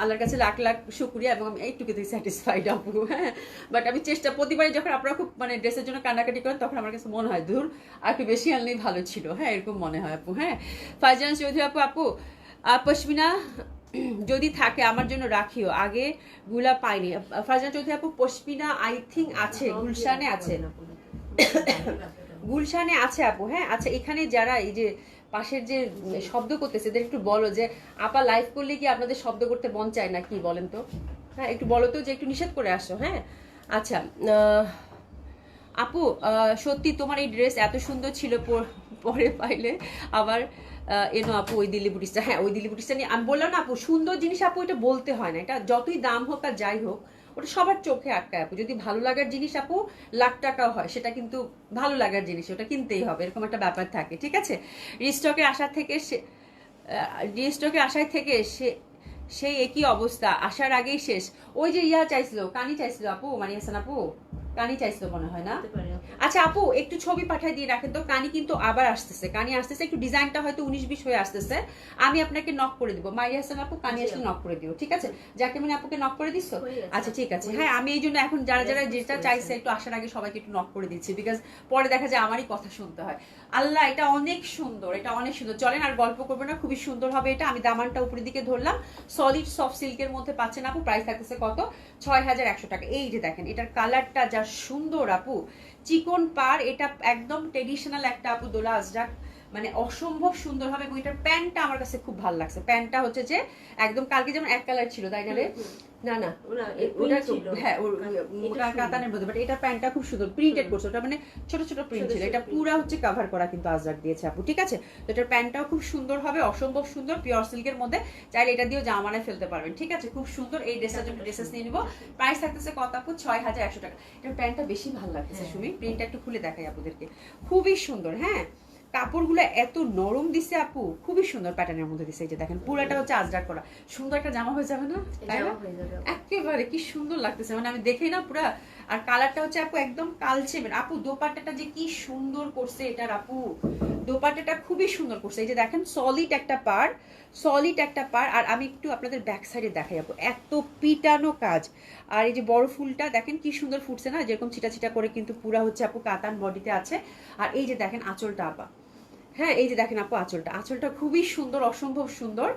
আল্লাহর কাছে লাখ লাখ শুকরিয়া, এবং আমি এইটুকুতেই স্যাটিসফাইড আপু। হ্যাঁ, বাট আমি চেষ্টা প্রতিবারই যখন আপনারা খুব মানে ড্রেসের জন্য কান্নাকাটি করেন তখন আমার কাছে মনে হয় দূর আর একটু বেশি আনলেই ভালো ছিল। হ্যাঁ, এরকম মনে হয় আপু। হ্যাঁ, ফারজানা চৌধুরী আপু, পশমিনা যদি থাকে আমার জন্য রাখিও, আগে গুলা পাইনি। ফারজানা চৌধুরী আপু, পশমিনা আই থিঙ্ক আছে, গুলশানে আছে, গুলশানে আছে আপু। হ্যাঁ, আচ্ছা, এখানে যারা এই যে পাশের যে শব্দ করতেছে এদের একটু বলো যে আপা লাইভ করলে কি আপনাদের শব্দ করতে মন চায় না কি বলেন তো? হ্যাঁ, একটু বলো তো যে একটু নিষেধ করে আসো। হ্যাঁ, আচ্ছা আপু, সত্যি তোমার এই ড্রেস এত সুন্দর ছিল, পরে পাইলে আবার এনো আপু ওই দিল্লি বুটিসটা। হ্যাঁ, ওই দিল্লি বুটিসটা নিয়ে আমি বললাম না আপু, সুন্দর জিনিস আপু এটা বলতে হয় না, এটা যতই দাম হোক আর যাই হোক ওটা সবার চোখে আটকায় আপু। যদি ভালো লাগার জিনিস আপু লাখ টাকাও হয়, সেটা কিন্তু ভালো লাগার জিনিস, ওটা কিনতেই হবে, এরকম একটা ব্যাপার থাকে। ঠিক আছে, রিস্টকের আশা থেকে রিস্টকের আশায় থেকে সেই একই অবস্থা, আসার আগেই শেষ। ওই যে ইয়া চাইছিল, কানি চাইছিল আপু, মানি হাসান আপু কানি চাইছিল মনে হয় না? আচ্ছা আপু, একটু ছবি পাঠাই দিয়ে রাখেন তো। কানি কিন্তু আবার আসতেছে, কানি আসতেছে, একটু ডিজাইনটা হয়তো 19-20 হয়ে আসতেছে। আমি আপনাকে নক করে দিব, মাইয়া হাসান আপু, কানি আসলে নক করে দিও। ঠিক আছে, যাকে মানে আপুকে নক করে দিচ্ছ? আচ্ছা ঠিক আছে। হ্যাঁ, আমি এই জন্য এখন যারা যারা যেটা চাইছে একটু আসার আগে সবাইকে একটু নক করে দিচ্ছি, বিকজ পরে দেখা যায় আমারই কথা শুনতে হয়। আল্লাহ, এটা অনেক সুন্দর, এটা অনেক সুন্দর। চলেন আর গল্প করবো না, খুবই সুন্দর হবে এটা। আমি দামানটা উপরের দিকে ধরলাম, সলিড সফট সিল্কের মধ্যে পাচ্ছেন আপু। প্রাইস থাকতেছে কত? 6100 টাকা। এই যে দেখেন, এটার কালারটা যা সুন্দর আপু, চিকন পার, এটা একদম ট্রেডিশনাল একটা আপু দোলা আজরাক, মানে অসম্ভব সুন্দর হবে। এবং এটার প্যান্টটা আমার কাছে খুব ভালো লাগছে। প্যান্টটা হচ্ছে যে একদম কালকে যেমন এক কালার ছিল তাই না রে? না না, ওটা হ্যাঁ ওটা কাতানের মধ্যে, বাট এটা প্যান্টটা খুব সুন্দর প্রিন্টেড করছে, ওটা মানে ছোট ছোট প্রিন্ট ছিল। এটা পুরা হচ্ছে কভার করা কিন্তু আজরাক দিয়েছে আপু। ঠিক আছে, তো এটার প্যান্টটাও খুব সুন্দর হবে, অসম্ভব সুন্দর, পিওর সিল্কের মধ্যে। চাইলে এটা দিয়েও জামা বানায় ফেলতে পারবেন। ঠিক আছে, খুব সুন্দর। এই ড্রেসটার জন্য ড্রেসেস নিয়ে নিবো। প্রাইস থাকতেছে কত আপু? 6100 টাকা। এটার প্যান্টটা বেশি ভালো লাগছে সুমি, প্রিন্টটা একটু খুলে দেখাই আপনাদেরকে, খুবই সুন্দর। হ্যাঁ, কাপড়গুলো এত নরম দিছে আপু, খুবই সুন্দর প্যাটার্নের মধ্যে দিছে। এই যে দেখেন, পুরাটা হচ্ছে আজরাক করা, সুন্দর একটা জামা হয়ে যাবে না? একেবারে কি সুন্দর লাগতেছে, মানে আমি দেখেই না পুরা। আর কালারটা হচ্ছে আপু একদম কালচে আপু। দোপাট্টাটা যে কি সুন্দর করছে এটার আপু, দোপাট্টাটা খুবই সুন্দর করছে। এই যে দেখেন, সলিড একটা পার, সলিড একটা পার। আর আমি একটু আপনাদের ব্যাক সাইডে দেখাই আপু, এত পিটানো কাজ। আর এই যে বড় ফুলটা দেখেন কি সুন্দর ফুটছে না, যেরকম ছিটা ছিটা করে কিন্তু পুরা হচ্ছে আপু কাতান বডিতে আছে। আর এই যে দেখেন আঁচলটা আপা, হ্যাঁ এই যে দেখেন আপু আঁচলটা খুবই সুন্দর, অসম্ভব সুন্দর।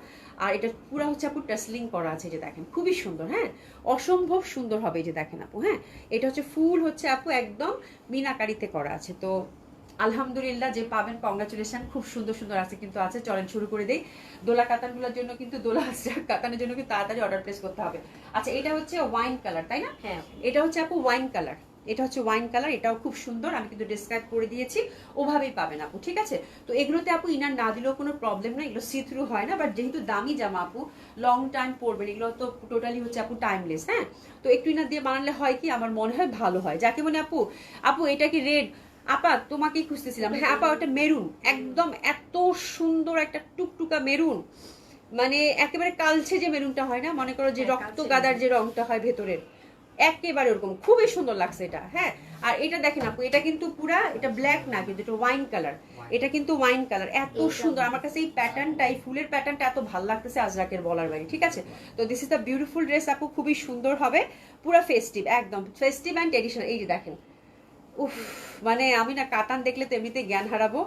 আর এটা পুরো হচ্ছে আপু টাসলিং করা আছে, যে দেখেন খুবই সুন্দর। হ্যাঁ, অসম্ভব সুন্দর হবে। এই যে দেখেন আপু, হ্যাঁ এটা হচ্ছে ফুল হচ্ছে আপু একদম মিনাকারিতে করা আছে। তো আলহামদুলিল্লাহ, যে পাবেন কংগ্রাচুলেশন, খুব সুন্দর সুন্দর আছে কিন্তু আছে। চলেন শুরু করে দেই। দোলা কাতানগুলোর জন্য কিন্তু কাতানের জন্য কিন্তু তাড়াতাড়ি অর্ডার প্লেস করতে হবে। আচ্ছা, এটা হচ্ছে ওয়াইন কালার তাই না? হ্যাঁ, এটা হচ্ছে আপু ওয়াইন কালার, এটা হচ্ছে ওয়াইন কালার, এটাও খুব সুন্দর। আমি কিন্তু ডিসক্রাইব করে দিয়েছি, ওভাবেই পাবেন আপু। ঠিক আছে, তো এগুলোতে আপু ইনার না দিলেও কোনো প্রবলেম না, এগুলো সি থ্রু হয় না। বাট যেহেতু দামি জামা আপু, লং টাইম পরবেন, এগুলো তো টোটালি হচ্ছে আপু টাইমলেস। হ্যাঁ, তো একটু ইনার দিয়ে বানালে হয় কি, আমার মনে হয় ভালো হয়। যাকে মনে আপু, আপু এটা কি রেড? আপা তোমাকেই খুঁজতেছিলাম। হ্যাঁ আপা, ওটা মেরুন, একদম এত সুন্দর একটা টুকটুকা মেরুন, মানে একেবারে কালচে যে মেরুনটা হয় না, মনে করো যে রক্ত গাদার যে রংটা হয় ভেতরের, একেবারে ওরকম, খুবই সুন্দর লাগছে এটা। হ্যাঁ, আর এটা দেখেন আপু, এটা কিন্তু পুরা, এটা ব্ল্যাক না কিন্তু এটা ওয়াইন কালার, এটা কিন্তু ওয়াইন কালার, এত সুন্দর। আমার কাছে এই প্যাটার্নটা, এই ফুলের প্যাটার্নটা এত ভালো লাগতেছে আজরাকের বলার বাইরে। ঠিক আছে, তো this is the beautiful dress আপু, খুবই সুন্দর হবে, পুরা ফেস্টিভ, একদম ফেস্টিভ অ্যান্ড ট্রেডিশনাল। এই যে দেখেন, উফ, মানে আমি না কাতান দেখলে তো এমনিতে জ্ঞান হারাবো।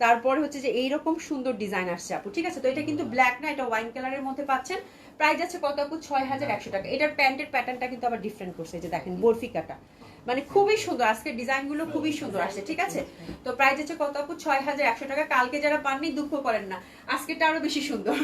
তারপরে হচ্ছে যে এইরকম সুন্দর ডিজাইন আসছে আপু। ঠিক আছে, তো এটা কিন্তু ব্ল্যাক না, এটা ওয়াইন কালারের মধ্যে পাচ্ছেন। প্রাইস আছে কত আপু? 6100 টাকা। এটার প্যান্টের প্যাটার্নটা কিন্তু আবার ডিফারেন্ট করছে, যে দেখেন বরফি কাটা, মানে খুবই সুন্দর। আজকের ডিজাইন গুলো খুবই সুন্দর আসছে। ঠিক আছে, তো প্রাইস আছে কত আপু? 6100 টাকা। কালকে যারা পাননি দুঃখ করেন না, আজকেরটা আরো বেশি সুন্দর,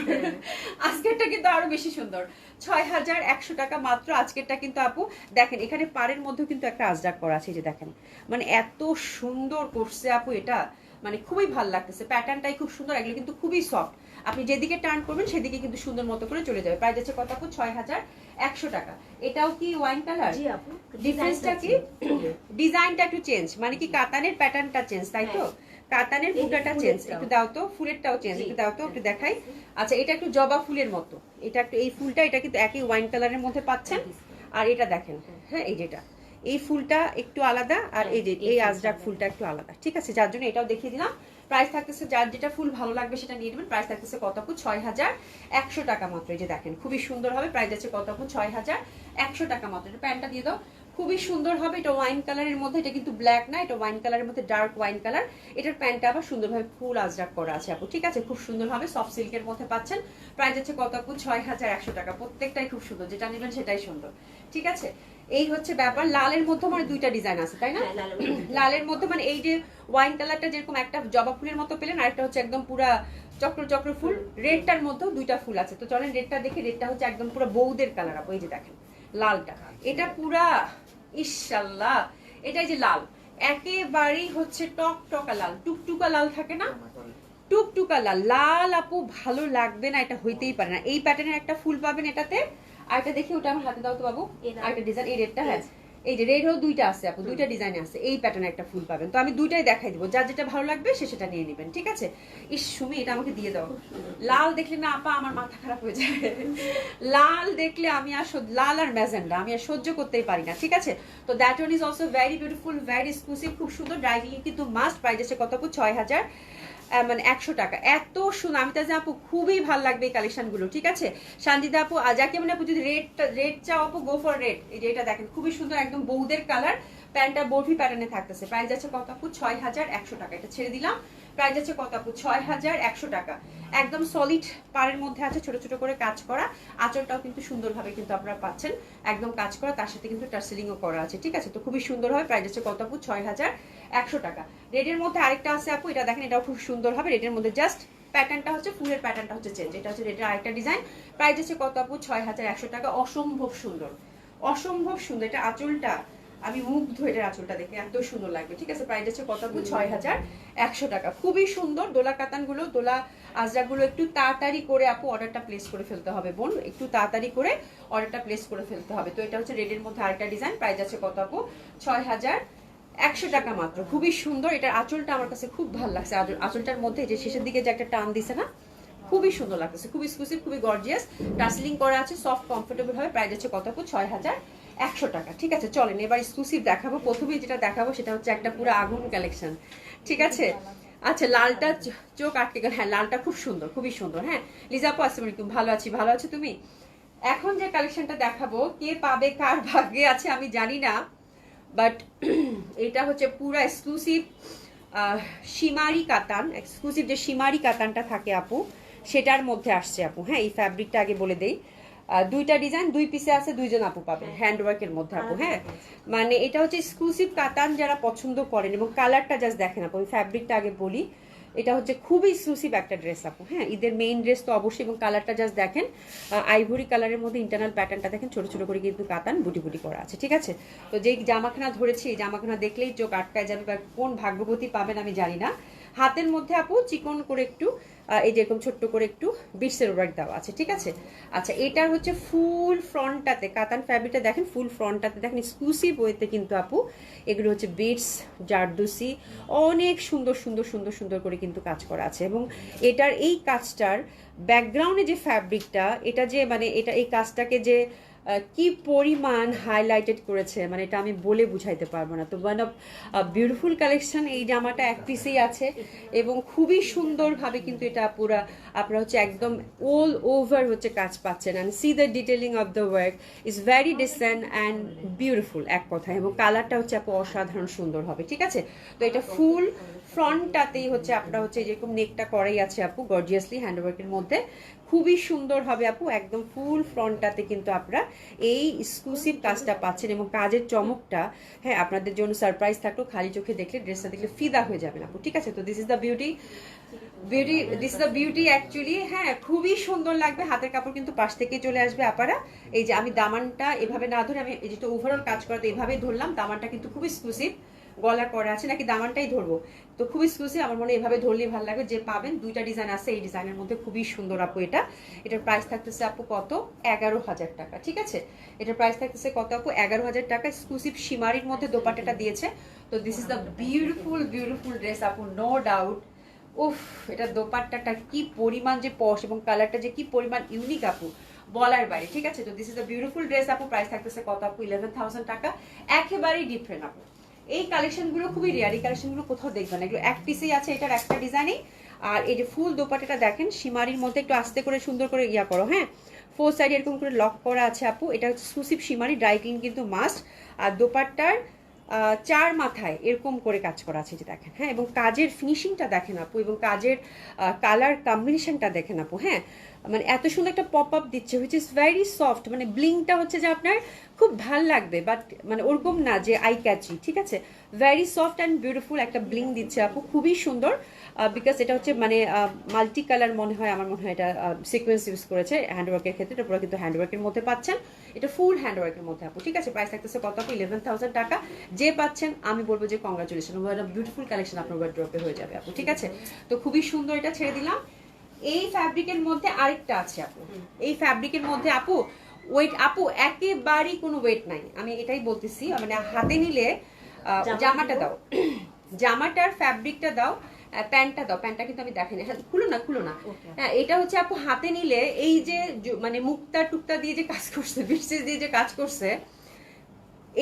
আজকেরটা কিন্তু আরো বেশি সুন্দর। 6100 টাকা মাত্র আজকেরটা কিন্তু আপু। দেখেন এখানে পাড়ের মধ্যে কিন্তু একটা আজরাক করা আছে, যে দেখেন, মানে এত সুন্দর করছে আপু এটা, মানে খুবই ভালো লাগতেছে। প্যাটার্নটাই খুব সুন্দর, এগুলো কিন্তু খুবই সফট, আপনি যেদিকে টার্ন করবেন সেদিকে কিন্তু সুন্দর মতো করে চলে যাবে। প্রাইস আছে কত আপু? 6100 টাকা। এটাও কি ওয়াইন কালার? জি আপু। ডিফারেন্সটা কি? ডিজাইনটা একটু চেঞ্জ, মানে কি কাতানের প্যাটার্নটা চেঞ্জ, তাই তো? কাতানের বুটাটা চেঞ্জ, একটু দাও তো, ফুলেরটাও চেঞ্জ, একটু দাও তো, একটু দেখাই। আচ্ছা, এটা একটু জবা ফুলের মতো, এটা একটু এই ফুলটা, এটা কিন্তু একই ওয়াইন কালারের মধ্যে পাচ্ছেন। আর এটা দেখেন, হ্যাঁ এই যেটা, এই ফুলটা একটু আলাদা আর এই যে এই আজরাক ফুলটা একটু আলাদা, ঠিক আছে? যার জন্য এটাও দেখিয়ে দিলাম। প্রাইস থাকতেছে যার যেটা ফুল ভালো লাগবে সেটা নিয়ে নেবেন। প্রাইস থাকতেছে কত আপু? 6100 টাকা মাত্র। এই যে দেখেন খুবই সুন্দর হবে। প্রাইস আছে কত আপু? 6100 টাকা মাত্র। এটা প্যান্টটা দিয়ে দাও, খুবই সুন্দর হবে। এটা ওয়াইন কালারের মধ্যে, এটা কিন্তু ব্ল্যাক না, এটা ওয়াইন কালারের মধ্যে ডার্ক ওয়াইন কালার। এটার প্যান্টটা আবার সুন্দরভাবে ফুল আজরাক করা আছে আপু, ঠিক আছে? খুব সুন্দর হবে, সফট সিল্কের মধ্যে পাচ্ছেন। প্রাইস আছে কত আপু? 6100 টাকা। প্রত্যেকটাই খুব সুন্দর, যেটা নেবেন সেটাই সুন্দর, ঠিক আছে? এই হচ্ছে ব্যাপার। লালের মধ্যে মানে দুইটা ডিজাইন আছে তাই না? লালের মধ্যে মানে এই যে ওয়াইন কালারটা যেরকম একটা জবা ফুলের মতো পেলেন, আরেকটা হচ্ছে একদম পুরা চক্র চক্র ফুল। রেডটার মধ্যেও দুইটা ফুল আছে। তো চলেন রেডটা দেখি। রেডটা হচ্ছে একদম পুরো বৌদের কালার আপু। এই যে দেখেন লালটা, এটা পুরা ইনশাআল্লাহ, এটাই যে লাল একেবারেই হচ্ছে টকটকা লাল, টুকটুকা লাল থাকে না, টুকটুকা লাল। লাল আপু ভালো লাগবে না, এটা হইতেই পারে না। এই প্যাটার্নের একটা ফুল পাবেন এটাতে। আরেকটা দেখি, ওটা আমার হাতে দাও তো বাবু। আরেকটা ডিজাইন, এই রেডটা, হ্যাঁ এই যে রেড হলো দুইটা আছে আপু, দুইটা ডিজাইন আছে। এই প্যাটার্নের একটা ফুল পাবেন। তো আমি দুইটাই দেখাই দিব, যার যেটা ভালো লাগবে সে সেটা নিয়ে নেবেন, ঠিক আছে? ইস সুমি, এটা আমাকে দিয়ে দাও। লাল দেখলে না আপা আমার মাথা খারাপ হয়ে যায়। লাল দেখলে আমি আর লাল আর ম্যাজেন্ডা আমি আর সহ্য করতেই পারি না, ঠিক আছে? তো that one is also very beautiful, very exclusive, খুব সুন্দর। ড্রাইভিং কিন্তু মাস্ট। প্রাইস আছে কত আপু? 6100 টাকা। এত সুন্দর, আমি তাজা আপু খুবই ভালো লাগবে এই কালেকশন গুলো, ঠিক আছে? সঞ্জিতা আপু, যাকে মানে আপু যদি রেড চাও আপু, গো ফর রেড। এই যে এটা দেখেন খুবই সুন্দর, একদম বৌদের কালার। প্যান্টটা বরফি প্যাটার্নে থাকতেছে। প্রাইস আছে কত আপু? 6100 টাকা। এটা ছেড়ে দিলাম। প্রাইস আছে কত আপু? 6100 টাকা। একদম সলিড পাড়ের মধ্যে আছে, ছোট ছোট করে কাজ করা। আঁচলটাও কিন্তু সুন্দরভাবে কিন্তু আপনারা পাচ্ছেন, একদম কাজ করা, তার সাথে কিন্তু টার্সেলিংও করা আছে, ঠিক আছে? তো খুবই সুন্দর হবে। প্রাইস আছে কত আপু? 6100 টাকা। রেডের মধ্যে আরেকটা আছে আপু, এটা দেখেন, এটাও খুব সুন্দর হবে। রেডের মধ্যে জাস্ট প্যাটার্নটা হচ্ছে, ফুলের প্যাটার্নটা হচ্ছে চেঞ্জ। এটা হচ্ছে রেডের আরেকটা ডিজাইন। প্রাইস আছে কত আপু? 6100 টাকা। অসম্ভব সুন্দর, অসম্ভব সুন্দর। এটা আঁচলটা আমি মুগ্ধ, এটার আঁচলটা দেখে এত সুন্দর লাগবে, ঠিক আছে? প্রাইস আছে কত আপু? 6100 টাকা। খুবই সুন্দর। দোলা কাতানগুলো, দোলা আজরাগুলো একটু তাড়াতাড়ি করে আপু অর্ডারটা প্লেস করে ফেলতে হবে বোন, একটু তাড়াতাড়ি করে অর্ডারটা প্লেস করে ফেলতে হবে। তো এটা হচ্ছে রেডের মধ্যে আরেকটা ডিজাইন। প্রাইস আছে কত আপু? 6100 টাকা মাত্র। খুবই সুন্দর। এটার আঁচলটা আমার কাছে খুব ভালো লাগছে। আঁচলটার মধ্যে যে শেষের দিকে যে একটা টান দিছে না, খুবই সুন্দর লাগতেছে, খুবই এক্সক্লুসিভ, খুবই গর্জিয়াস। টার্সেলিং করা আছে, সফট কমফোর্টেবল হবে। প্রাইস আছে কত আপু? 6100 টাকা, ঠিক আছে? চলেন এবার এক্সক্লুসিভ দেখাবো। প্রথমেই যেটা দেখাবো সেটা হচ্ছে একটা পুরো আগুন কালেকশন, ঠিক আছে? আচ্ছা, লালটা চোখ আটকে গেল। হ্যাঁ, লালটা খুব সুন্দর, খুবই সুন্দর। হ্যাঁ লিজা আপু, আসসালামু আলাইকুম। ভালো আছি, ভালো আছো তুমি? এখন যে কালেকশনটা দেখাবো, কে পাবে কার ভাগ্যে আছে আমি জানি না, বাট এটা হচ্ছে পুরো এক্সক্লুসিভ সীমারি কাতান। এক্সক্লুসিভ যে সীমারি কাতানটা থাকে আপু, সেটার মধ্যে আসছে আপু। হ্যাঁ, এই ফ্যাব্রিকটা আগে বলে দেই। দুইটা ডিজাইন, দুই পিসে আছে, দুইজন আপু পাবেন হ্যান্ডওয়ার্কের মধ্যে আপু। হ্যাঁ, মানে এটা হচ্ছে এক্সক্লুসিভ কাতান, যারা পছন্দ করেন। এবং কালারটা জাস্ট দেখেন আপু, আমি ফ্যাব্রিকটা আগে বলি। এটা হচ্ছে খুবই এক্সক্লুসিভ একটা ড্রেস আপু। হ্যাঁ, ঈদের মেইন ড্রেস তো অবশ্যই। এবং কালারটা জাস্ট দেখেন, আইভরি কালারের মধ্যে ইন্টারনাল প্যাটার্নটা দেখেন, ছোট ছোট করে কিন্তু কাতান বুটি বুটি করা আছে, ঠিক আছে? তো যেই জামাখানা ধরেছি, এই জামাখানা দেখলেই চোখ আটকায় যাবে, বা কোন ভাগ্যবতী পাবেন আমি জানি না। হাতের মধ্যে আপু চিকন করে একটু এই যেরকম ছোট্ট করে একটু বিটসের ওয়ার্ক দেওয়া আছে, ঠিক আছে? আচ্ছা, এটার হচ্ছে ফুল ফ্রন্টটাতে কাতান ফ্যাব্রিকটা দেখেন, ফুল ফ্রন্টটাতে দেখেন এক্সক্লুসিভ ওয়েতে কিন্তু আপু এগুলো হচ্ছে বিটস, জারদুসি, অনেক সুন্দর সুন্দর সুন্দর সুন্দর করে কিন্তু কাজ করা আছে। এবং এটার এই কাজটার ব্যাকগ্রাউন্ডে যে ফ্যাব্রিকটা, এটা যে মানে এটা এই কাজটাকে যে কি পরিমাণ হাইলাইটেড করেছে, মানে এটা আমি বলে বুঝাইতে পারবো না। তো ওয়ান অফ বিউটিফুল কালেকশন। এই জামাটা এক পিসেই আছে এবং খুবই সুন্দরভাবে কিন্তু এটা পুরা আপনারা হচ্ছে একদম অল ওভার হচ্ছে কাজ পাচ্ছেন। And C the detailing of the work is very dissent and beautiful এক কথায়। এবং কালারটা হচ্ছে আপু অসাধারণ সুন্দর হবে, ঠিক আছে? তো এটা ফুল ফ্রন্টটাতেই হচ্ছে আপনারা হচ্ছে যেরকম নেকটা করাই আছে আপু, গর্জিয়াসলি হ্যান্ডওয়ার্কের মধ্যে খুবই সুন্দর হবে আপু। একদম ফুল ফ্রন্টটাতে কিন্তু আপনারা এই এক্সক্লুসিভ কাজটা পাচ্ছেন। এবং কাজের চমকটা, হ্যাঁ, আপনাদের জন্য সারপ্রাইজ থাকলো। খালি চোখে দেখলে, ড্রেসটা দেখলে ফিদা হয়ে যাবেন আপু, ঠিক আছে? তো this is the beauty, this is the beauty actually. হ্যাঁ, খুবই সুন্দর লাগবে। হাতের কাপড় কিন্তু পাশ থেকে চলে আসবে আপারা। এই যে আমি দামানটা এভাবে না ধরে, আমি যেটা ওভারঅল কাজ করাতে এভাবেই ধরলাম। দামানটা কিন্তু খুব এক্সক্লুসিভ, গলা করা আছে, নাকি দামানটাই ধরবো? তো খুব এক্সক্লুসিভ, আমার মনে এভাবে ধরলেই ভালো লাগবে। যে পাবেন দুইটা ডিজাইন আছে, এই ডিজাইনের মধ্যে খুবই সুন্দর আপু। এটার প্রাইস থাকতেছে আপু কত? 11,000 টাকা, ঠিক আছে? এটার প্রাইস থাকতেছে কত আপু? 11,000 টাকা। এক্সক্লুসিভ সীমারির মধ্যে দোপাট্টাটা দিয়েছে। তো this is the beautiful beautiful dress আপু, নো ডাউট। উফ, এটা দোপাট্টাটা কি পরিমাণ যে পশ, এবং কালারটা যে কি পরিমাণ ইউনিক আপু, বলার বাইরে, ঠিক আছে? তো this is a beautiful dress আপু, প্রাইস থাকতেছে কত আপু? 11,000 টাকা। একেবারেই ডিফারেন্ট আপু, এই কালেকশনগুলো খুবই রেয়ার, এই কালেকশনগুলো কোথাও দেখবেন না, এগুলো এক পিসেই আছে, এটার একটা ডিজাইনই। আর এই যে ফুল দোপাট্টাটা দেখেন শিমারির মধ্যে, একটু আস্তে করে সুন্দর করে ইয়া করো, হ্যাঁ, ফোর সাইড এরকম করে লক করা আছে আপু, এটা হচ্ছে এক্সক্লুসিভ শিমারি, ড্রাই ক্লিন কিন্তু মাস্ট। আর দোপাট্টার চার মাথায় এরকম করে কাজ করা আছে, যে দেখেন, হ্যাঁ, এবং কাজের ফিনিশিংটা দেখেন আপু, এবং কাজের কালার কম্বিনেশনটা দেখেন আপু, হ্যাঁ, মানে এত সুন্দর একটা পপ আপ দিচ্ছে, হুইচ ইজ ভেরি সফট, মানে ব্লিংটা হচ্ছে যে আপনার খুব ভাল লাগবে, বাট মানে ওরকম না যে আই ক্যাচি, ঠিক আছে? ভেরি সফট অ্যান্ড বিউটিফুল একটা ব্লিং দিচ্ছে আপু, খুবই সুন্দর, বিকজ এটা হচ্ছে মানে মাল্টি কালার মনে হয়, আমার মনে হয় এটা সিকোয়েন্স ইউজ করেছে হ্যান্ডওয়ার্কের ক্ষেত্রে, এটা পুরো কিন্তু হ্যান্ডওয়ার্কের মধ্যে পাচ্ছেন, এটা ফুল হ্যান্ডওয়ার্কের মধ্যে আপু, ঠিক আছে? প্রাইস থাকতেছে কত আপু? 11,000 টাকা। যে পাচ্ছেন আমি বলবো যে কংগ্রাচুলেশন, বিউটিফুল কালেকশন আপনার ওয়ার্ড্রপে হয়ে যাবে আপু, ঠিক আছে? তো খুবই সুন্দর, এটা ছেড়ে দিলাম। এই ফ্যাব্রিকের মধ্যে আরেকটা আছে আপু, এই ফ্যাব্রিকের মধ্যে আপু ওয়েট আপু একেবারেই কোনো ওয়েট নাই, আমি এটাই বলতেছি, মানে হাতে নিলে জামাটা দাও, জামাটার ফ্যাব্রিকটা দাও, প্যান্টটা দাও, প্যান্টটা কিন্তু আমি দেখাই না, হ্যাঁ খুলো না, খুলো না, হ্যাঁ, এটা হচ্ছে আপু হাতে নিলে এই যে মানে মুক্তা টুকটা দিয়ে যে কাজ করছে, বিশেষ দিয়ে যে কাজ করছে,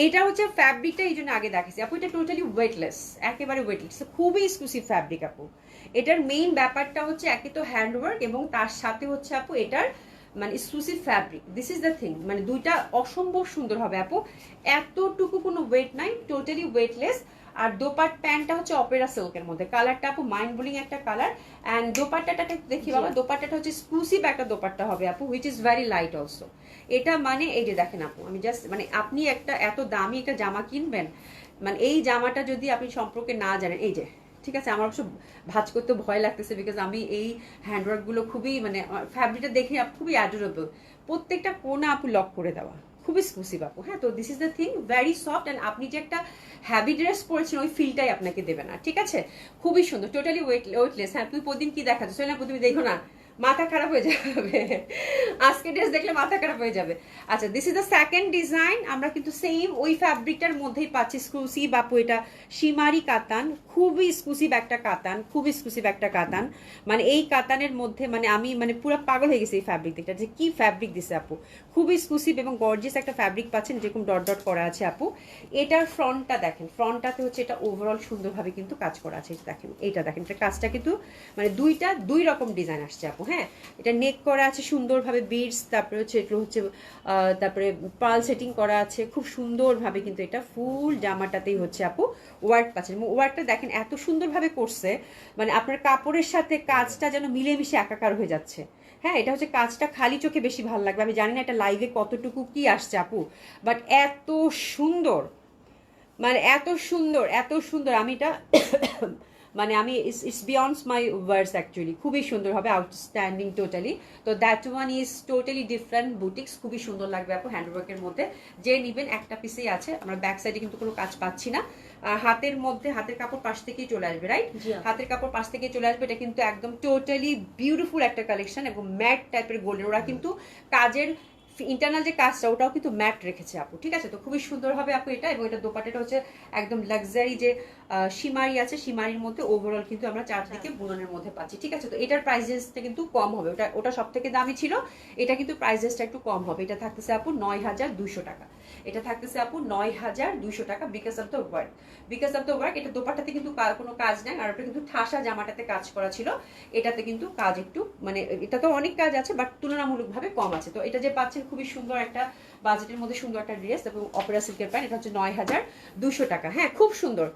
এটা হচ্ছে ফ্যাব্রিকটা, এই জন্য আগে দেখাচ্ছি আপু, এটা টোটালি ওয়েটলেস, একেবারে ওয়েটলেস, খুবই এক্সক্লুসিভ ফ্যাব্রিক আপু। এটার মেইন ব্যাপারটা হচ্ছে একে তো হ্যান্ডওয়ার্ক, এবং তার সাথে হচ্ছে আপু এটার মানে exclusive fabric, this is the thing, মানে দুইটা অসম্ভব সুন্দর হবে আপু, এতটুকু কোনো ওয়েট নাই, টোটালি ওয়েটলেস। আর দোপাট প্যান্টটা হচ্ছে অপেরা সিল্কের মধ্যে, কালারটা আপু মাইন্ড ব্লোয়িং একটা কালার, অ্যান্ড দোপাট্টাটা দেখি বাবা, দোপাট্টাটা হচ্ছে এক্সক্লুসিভ একটা দোপাট্টা হবে আপু, which is very light also. এটা মানে এই যে দেখেন আপু, আমি জাস্ট মানে আপনি একটা এত দামি একটা জামা কিনবেন, মানে এই জামাটা যদি আপনি সম্পর্কে না জানেন, এই যে, ঠিক আছে, আমার অবশ্য ভাঁজ করতে ভয় লাগতেছে, বিকজ আমি এই হ্যান্ডওয়ার্কগুলো খুবই মানে ফ্যাব্রিকটা দেখে খুবই অ্যাডোরেবল, প্রত্যেকটা কোনা আপু লক করে দেওয়া, খুব এক্সক্লুসিভ আপু, হ্যাঁ। তো this is the thing, very soft, and আপনি যে একটা হ্যাভি ড্রেস পরেছেন ওই ফিলটাই আপনাকে দেবে না, ঠিক আছে? খুবই সুন্দর, টোটালি ওয়েটলেস। হ্যাঁ, তুমি প্রতিদিন কি দেখাচ্ছ, সোহেল আপু তুমি দেখো না, মাথা খারাপ হয়ে যাবে, আজকে ড্রেস দেখলে মাথা খারাপ হয়ে যাবে। আচ্ছা, this is the second design, আমরা কিন্তু সেম ওই ফ্যাব্রিকটার মধ্যেই পাচ্ছি, এক্সক্লুসিভ আপু, এটা শিমারি কাতান, খুবই এক্সক্লুসিভ একটা কাতান, খুবই এক্সক্লুসিভ একটা কাতান, মানে এই কাতানের মধ্যে মানে আমি মানে পুরো পাগল হয়ে গেছি এই ফ্যাব্রিক দেখতে, যে কি ফ্যাব্রিক দিছে আপু, খুবই এক্সক্লুসিভ এবং গর্জিয়াস একটা ফ্যাব্রিক পাচ্ছেন, যেরকম ডট ডট করা আছে আপু। এটার ফ্রন্টটা দেখেন, ফ্রন্টটাতে হচ্ছে এটা ওভারঅল সুন্দরভাবে কিন্তু কাজ করা আছে, দেখেন এইটা দেখেন, এটা কাজটা কিন্তু মানে দুই রকম ডিজাইন আসছে আপু, হ্যাঁ। এটা নেক করা আছে সুন্দরভাবে বিডস, তারপরে হচ্ছে এগুলো হচ্ছে তারপরে পার্ল সেটিং করা আছে খুব সুন্দরভাবে, কিন্তু এটা ফুল জামাটাতেই হচ্ছে আপু ওয়ার্ক পাচ্ছেন, এবং ওয়ার্কটা দেখেন এত সুন্দরভাবে করছে, মানে আপনার কাপড়ের সাথে কাজটা যেন মিলেমিশে একাকার হয়ে যাচ্ছে। হ্যাঁ, এটা হচ্ছে কাজটা খালি চোখে বেশি ভালো লাগবে, আমি জানি না এটা লাইভে কতটুকু কি আসছে আপু, বাট এত সুন্দর, মানে এত সুন্দর, এত সুন্দর, আমি এটা মানে আমি ইটস বিয়ন্ডস মাই ওয়ার্ডস অ্যাকচুয়ালি, খুবই সুন্দর হবে, আউটস্ট্যান্ডিং টোটালি। তো that one is totally different boutiques, খুবই সুন্দর লাগবে আপু হ্যান্ডওয়ার্কের মধ্যে, যে নিবেন একটা পিসেই আছে, আমরা ব্যাক সাইডে কিন্তু কোনো কাজ পাচ্ছি না, হাতের মধ্যে হাতের কাপড় পাশ থেকেই চলে আসবে, রাইট? হাতের কাপড় পাশ থেকেই চলে আসবে, এটা কিন্তু একদম টোটালি বিউটিফুল একটা কালেকশন, এবং ম্যাট টাইপের গোল্ডেন, ওরা কিন্তু কাজের ইন্টারনাল যে কাজটা ওটাও কিন্তু ম্যাট রেখেছে আপু, ঠিক আছে? তো খুবই সুন্দর হবে আপু এটা, এবং এটা দোপাট্টাটা হচ্ছে একদম লাক্সারি যে শিমারি আছে, শিমারির মধ্যে ওভারঅল কিন্তু আমরা চারদিকে বুননের মধ্যে পাচ্ছি, ঠিক আছে? তো এটার প্রাইসেসটা কিন্তু কম হবে, ওটা সব থেকে দামি ছিল, এটা কিন্তু প্রাইসেসটা একটু কম হবে, এটা থাকতেছে আপু 9,200 টাকা, এটা থাকতেছে আপু 9,200 টাকা, because of the work, because of the work. এটা দোপাট্টাতে কিন্তু কোনো কাজ নাই, আর ওটা কিন্তু ঠাসা জামাটাতে কাজ করা ছিল, এটাতে কিন্তু কাজ একটু মানে এটা তো অনেক কাজ আছে, বাট তুলনামূলকভাবে কম আছে। তো এটা যে পাচ্ছেন খুবই সুন্দর একটা বাজেটের মধ্যে সুন্দর একটা ড্রেস, এবং অপেরা সিল্কের প্যান্ট, এটা হচ্ছে 9,200 টাকা, হ্যাঁ, খুব সুন্দর।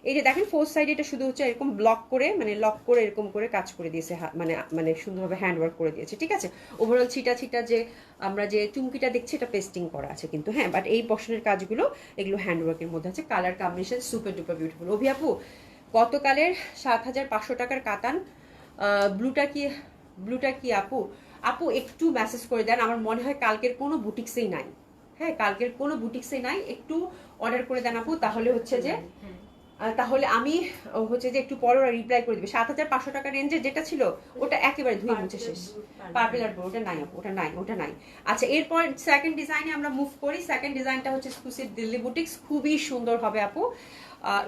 এই যে দেখেন ফোর্থ সাইডে এটা শুধু হচ্ছে এরকম ব্লক করে মানে লক করে এরকম করে কাজ করে দিয়েছে, মানে মানে সুন্দরভাবে হ্যান্ডওয়ার্ক করে দিয়েছে, ঠিক আছে? ওভারঅল ছিটা ছিটা যে আমরা যে চুমকিটা দেখছি এটা পেস্টিং করা আছে কিন্তু, হ্যাঁ, বাট এই পশনের কাজগুলো এগুলো হ্যান্ডওয়ার্কের মধ্যে আছে, colour combination super duper beautiful. Abhi আপু গতকালের 7,500 টাকার কাতান ব্লুটা কি আপু? আপু একটু মেসেজ করে দেন, আমার মনে হয় কালকের কোনো বুটিক্সেই নাই, হ্যাঁ, কালকের কোনো বুটিক্সেই নাই, একটু অর্ডার করে দেন আপু, তাহলে হচ্ছে যে তাহলে আমি হচ্ছে যে একটু পরে রিপ্লাই করে দিবে। 7,500 টাকা রেঞ্জের যেটা ছিল ওটা একেবারে ধুয়ে মুছে শেষ, পার্পল আর ওটা নাই আপু, ওটা নাই। আচ্ছা, এরপর সেকেন্ড ডিজাইনে আমরা মুভ করি। সেকেন্ড ডিজাইনটা হচ্ছে এক্সক্লুসিভ দিল্লি বুটিক্স, খুবই সুন্দর হবে আপু।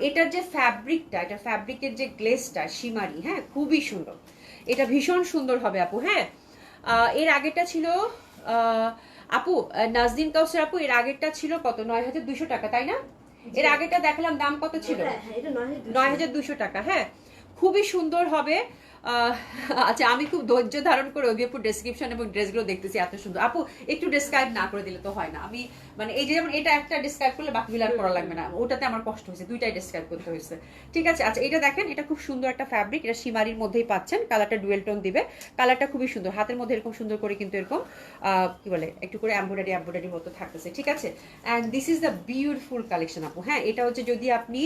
এটার যে ফ্যাব্রিকটা, এটা ফ্যাব্রিকের যে গ্লেসটা শিমারি, হ্যাঁ, খুবই সুন্দর, এটা ভীষণ সুন্দর হবে আপু, হ্যাঁ। এর আগেটা ছিল আপু নাজদিন কাউসার আপু, এর আগেরটা ছিল কত? 9,200 টাকা, তাই না? এর আগেরটা দেখালাম, দাম কত ছিল? হ্যাঁ হ্যাঁ, এটা 9,200 9,200 টাকা। হ্যাঁ, খুবই সুন্দর হবে। আহ, আচ্ছা, আমি খুব ধৈর্য ধারণ করে অভিপুর ডেসক্রিপশন এবং ড্রেসগুলো দেখতেছি, এত সুন্দর। আপু একটু ডেসক্রাইব না করে দিলে তো হয় না। আমি মানে এই যে যেমন এটা একটা ডেসক্রাইব করলে বাকিগুলো আর করা লাগবে না, ওটাতে আমার কষ্ট হয়েছে, দুইটাই ডেসক্রাইব করতে হয়েছে। ঠিক আছে, আচ্ছা এটা দেখেন, এটা খুব সুন্দর একটা ফ্যাব্রিক, এটা সীমারির মধ্যেই পাচ্ছেন, কালারটা ডুয়েল টোন দিবে, কালারটা খুবই সুন্দর, হাতের মধ্যে এরকম সুন্দর করে কিন্তু এরকম কি বলে একটু করে এমব্রয়ডারি মতো থাকতেছে। ঠিক আছে, and this is the beautiful collection আপু। হ্যাঁ, এটা হচ্ছে যদি আপনি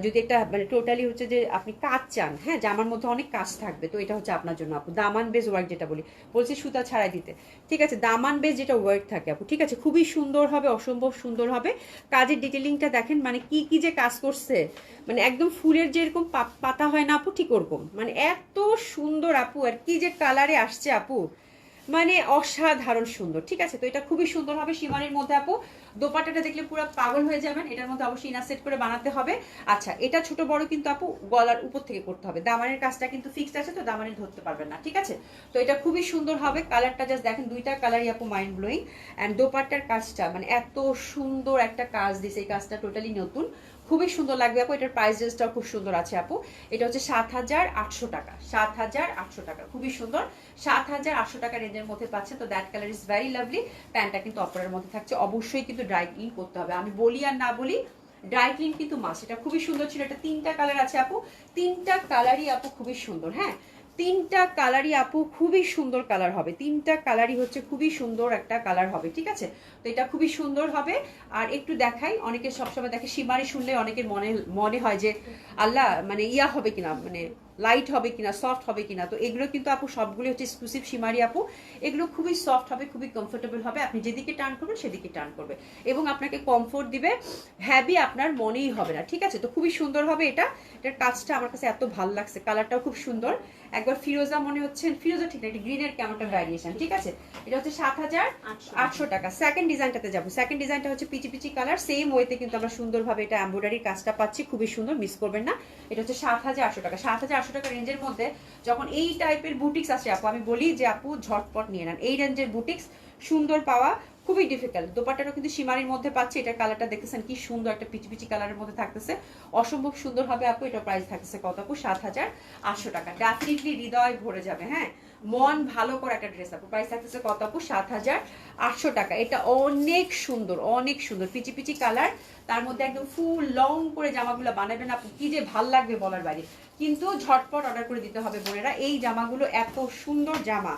যদি একটা মানে টোটালি হচ্ছে যে আপনি কাজ চান, হ্যাঁ জামার মধ্যে অনেক কাজ থাকবে, তো এটা হচ্ছে আপনার জন্য আপু। দামান বেজ ওয়ার্ক যেটা বলছি সুতা ছাড়াই দিতে। ঠিক আছে, দামান বেজ যেটা ওয়ার্ক থাকে আপু, ঠিক আছে, খুবই সুন্দর হবে, অসম্ভব সুন্দর হবে। কাজের ডিটেলিংটা দেখেন, মানে কি কি যে কাজ করছে, মানে একদম ফুলের যেরকম পাতা হয় না আপু, ঠিক ওরকম, মানে এত সুন্দর আপু। আর কি যে কালারে আসছে আপু, মানে অসাধারণ সুন্দর। ঠিক আছে, তো এটা খুবই সুন্দর হবে সীমানির মধ্যে আপু। দোপাট্টাটা দেখলে পুরো পাগল হয়ে যাবেন, এটার মধ্যে অবশ্যই ইনার সেট করে বানাতে হবে। আচ্ছা, এটা ছোট বড় কিন্তু আপু গলার উপর থেকে করতে হবে, দামানের কাজটা কিন্তু ফিক্সড আছে, তো দামানের ধরতে পারবেন না। ঠিক আছে, তো এটা খুবই সুন্দর হবে। কালারটা জাস্ট দেখেন, দুইটা কালারই আপু মাইন্ড ব্লোয়িং। অ্যান্ড দোপাট্টার কাজটা মানে এত সুন্দর একটা কাজ দিছে, এই কাজটা টোটালি নতুন, খুবই সুন্দর লাগবে আপু। এটার প্রাইস রেঞ্জটাও খুব সুন্দর আছে আপু। এটা হচ্ছে 7,800 টাকা, 7,800 টাকা, খুবই সুন্দর। 7,800 টাকা রেঞ্জের মধ্যে পাচ্ছে, তো that colour is very lovely. প্যান্টটা কিন্তু অপরের মধ্যে থাকছে, অবশ্যই কিন্তু ড্রাই ক্লিন করতে হবে, আমি বলি আর না বলি, ড্রাই ক্লিন কিন্তু মাস্ট। এটা খুবই সুন্দর ছিল, এটা তিনটা কালার আছে আপু, তিনটা কালারই আপু খুবই সুন্দর। হ্যাঁ, তিনটা কালারই আপু খুবই সুন্দর কালার হবে, তিনটা কালারই হচ্ছে খুবই সুন্দর একটা কালার হবে। ঠিক আছে, তো এটা খুবই সুন্দর হবে। আর একটু দেখাই, অনেকে সবসময় দেখে সীমারি শুনলে অনেকের মনে মনে হয় যে আল্লাহ মানে ইয়া হবে কিনা, মানে লাইট হবে কিনা, সফট হবে কিনা, তো এগুলো কিন্তু আপু সবগুলো হচ্ছে এক্সক্লুসিভ সীমারি আপু। এগুলো খুবই সফট হবে, খুবই কমফোর্টেবল হবে, আপনি যেদিকে টার্ন করবেন সেদিকে টার্ন করবে এবং আপনাকে কমফোর্ট দিবে, হ্যাভি আপনার মনেই হবে না। ঠিক আছে, তো খুবই সুন্দর হবে এটা। এটার কাজটা আমার কাছে এত ভালো লাগছে, কালারটাও খুব সুন্দর, একবার ফিরোজা মনে হচ্ছে, ফিরোজা ঠিক না, এটা গ্রিনের কেমন একটা ভ্যারিয়েশন। ঠিক আছে, এটা হচ্ছে 7,800 টাকা। সেকেন্ড ডিজাইনটাতে যাবো, সেকেন্ড ডিজাইনটা হচ্ছে পিচি পিচি কালার, সেম ওয়েতে কিন্তু আমরা সুন্দরভাবে এটা এমব্রয়ডারি কাজটা পাচ্ছি, খুবই সুন্দর, মিস করবেন না। এটা হচ্ছে 7,800 টাকা। 7,800 টাকা রেঞ্জের মধ্যে যখন এই টাইপের বুটিক্স আসে আপু, আমি বলি যে আপু ঝটপট নিয়ে নেন, এই রেঞ্জের বুটিক্স সুন্দর পাওয়া খুবই ডিফিকাল্ট। দোপাট্টাটাও কিন্তু সীমারির মধ্যে পাচ্ছি, এটা কালারটা দেখতেছেন কি সুন্দর, একটা পিচি পিচি কালারের মধ্যে থাকতেছে, অসম্ভব সুন্দর হবে আপু। এটা প্রাইস থাকতেছে কত আপু? 7,800 টাকা। ডেফিনেটলি হৃদয় ভরে যাবে, হ্যাঁ মন ভালো করে একটা ড্রেস আপু। প্রাইস থাকতেছে কত আপু? 7,800 টাকা। এটা অনেক সুন্দর, অনেক সুন্দর, পিচি পিচি কালার, তার মধ্যে একদম ফুল লং করে জামাগুলো বানাবেন আপু, কি যে ভাল লাগবে বলার বাইরে। কিন্তু ঝটপট অর্ডার করে দিতে হবে বোনেরা, এই জামাগুলো এত সুন্দর জামা,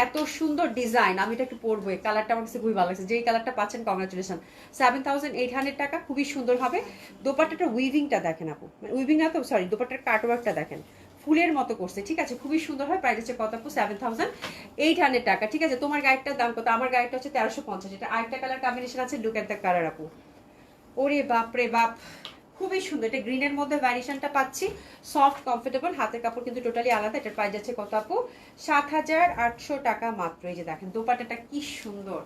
এত সুন্দর ডিজাইন। আমি এটা একটু পরবো, এই কালারটা আমার কাছে খুবই ভালো লাগছে, যেই কালারটা পাচ্ছেন কংগ্রাচুলেশন। 7,800 টাকা, খুবই সুন্দর হবে। দোপাট্টাটা উইভিংটা দেখেন আপু, উইভিং না তো সরি, দোপাট্টার কাটওয়ার্কটা দেখেন, ফুলের মতো করছে। ঠিক আছে, খুবই সুন্দর হয়। প্রাইস হচ্ছে কত আপু? 7,800 টাকা। ঠিক আছে, তোমার গাইডটার দাম কত? আমার গাইডটা হচ্ছে 1350। এটা আরেকটা কালার কম্বিনেশন আছে, লুক এট দ্য কালার আপু, ওরে বাপ রে বাপ, খুবই সুন্দর। এটা গ্রিনের মধ্যে ভ্যারিয়েশনটা পাচ্ছি, সফট কমফোর্টেবল, হাতের কাপড় কিন্তু টোটালি আলাদা। এটার প্রাইস যাচ্ছে কত আপু? 7,800 টাকা মাত্র। এই যে দেখেন দোপাট্টাটা কি সুন্দর,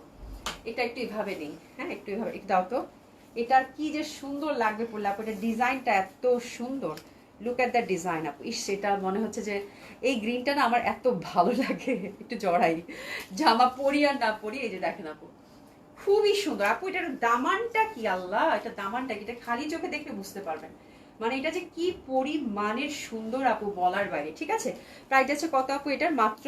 এটা একটু এভাবে নেই, হ্যাঁ একটু এভাবে, একটু দাও তো, এটার কি যে সুন্দর লাগবে পড়লে আপু, এটা ডিজাইনটা এত সুন্দর, লুক এট দ্য ডিজাইন আপু। ইস, এটা মনে হচ্ছে যে এই গ্রিনটা না আমার এত ভালো লাগে, একটু জড়াই, জামা পরি আর না পরি। এই যে দেখেন আপু, খুবই সুন্দর আপু। এটার দামানটা কি আল্লাহ, এটা দামানটা কি, এটা খালি চোখে দেখলে বুঝতে পারবেন, মানে এটা যে কি পরিমাণের সুন্দর আপু বলার বাইরে। ঠিক আছে, প্রাইস আছে কত আপু? এটার মাত্র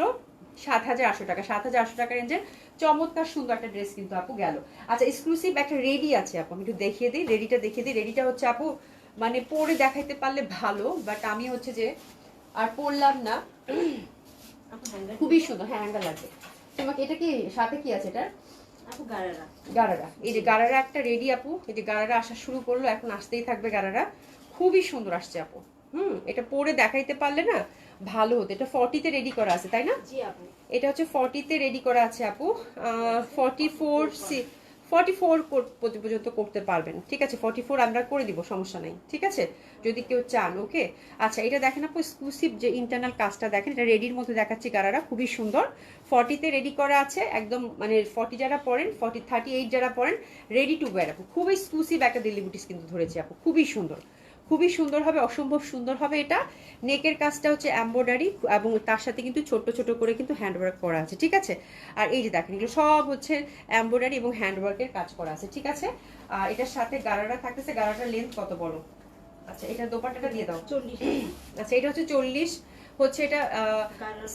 7,800 টাকা। 7,800 টাকা রেঞ্জের চমৎকার সুন্দর একটা ড্রেস কিন্তু আপু গেল। আচ্ছা, এক্সক্লুসিভ একটা রেডি আছে আপু, আমি একটু দেখিয়ে দিই, রেডিটা দেখিয়ে দিই। রেডিটা হচ্ছে আপু মানে পরে দেখাইতে পারলে ভালো, বাট আমি হচ্ছে যে আর পরলাম না। খুবই সুন্দর, হ্যাঁ হ্যাঙ্গার লাগবে তোমাকে। এটা কি সাথে কি আছে এটার? গারারা, এই যে গারারা একটা রেডি আপু, এই যে গারারা আসা শুরু করলো, এখন আসতেই থাকবে গারারা, খুবই সুন্দর আসছে আপু। এটা পরে দেখাইতে পারলে না ভালো হতো। এটা 40-তে রেডি করা আছে তাই না? জি আপু, এটা হচ্ছে 40-তে রেডি করা আছে আপু। 44 পর্যন্ত করতে পারবেন। ঠিক আছে, 44 আমরা করে দিব, সমস্যা নাই। ঠিক আছে, যদি কেউ চান। ওকে, আচ্ছা এটা দেখেন আপু, এক্সক্লুসিভ যে ইন্টারনাল কাজটা দেখেন, এটা রেডির মধ্যে দেখাচ্ছি গারারা, খুবই সুন্দর। 40-তে রেডি করা আছে একদম, মানে 40 যারা পড়েন, 38 যারা পড়েন, রেডি টু ওয়্যার আপু, খুবই এক্সক্লুসিভ একটা দিল্লি বুটিক্স কিন্তু ধরেছি আপু, খুবই সুন্দর, খুবই সুন্দর হবে, অসম্ভব সুন্দর হবে এটা। নেকের কাজটা হচ্ছে এমব্রয়ডারি এবং তার সাথে কিন্তু ছোট ছোট করে কিন্তু হ্যান্ডওয়ার্ক করা আছে, ঠিক আছে। আর এই যে দেখেন এগুলো সব হচ্ছে এমব্রয়ডারি এবং হ্যান্ডওয়ার্কের কাজ করা আছে, ঠিক আছে। আর এটার সাথে গারারা থাকতেছে, গারাটার লেন্থ কত বড়? আচ্ছা এটা দোপাট্টাটা দিয়ে দাও। 40। আচ্ছা এটা হচ্ছে 40 হচ্ছে, এটা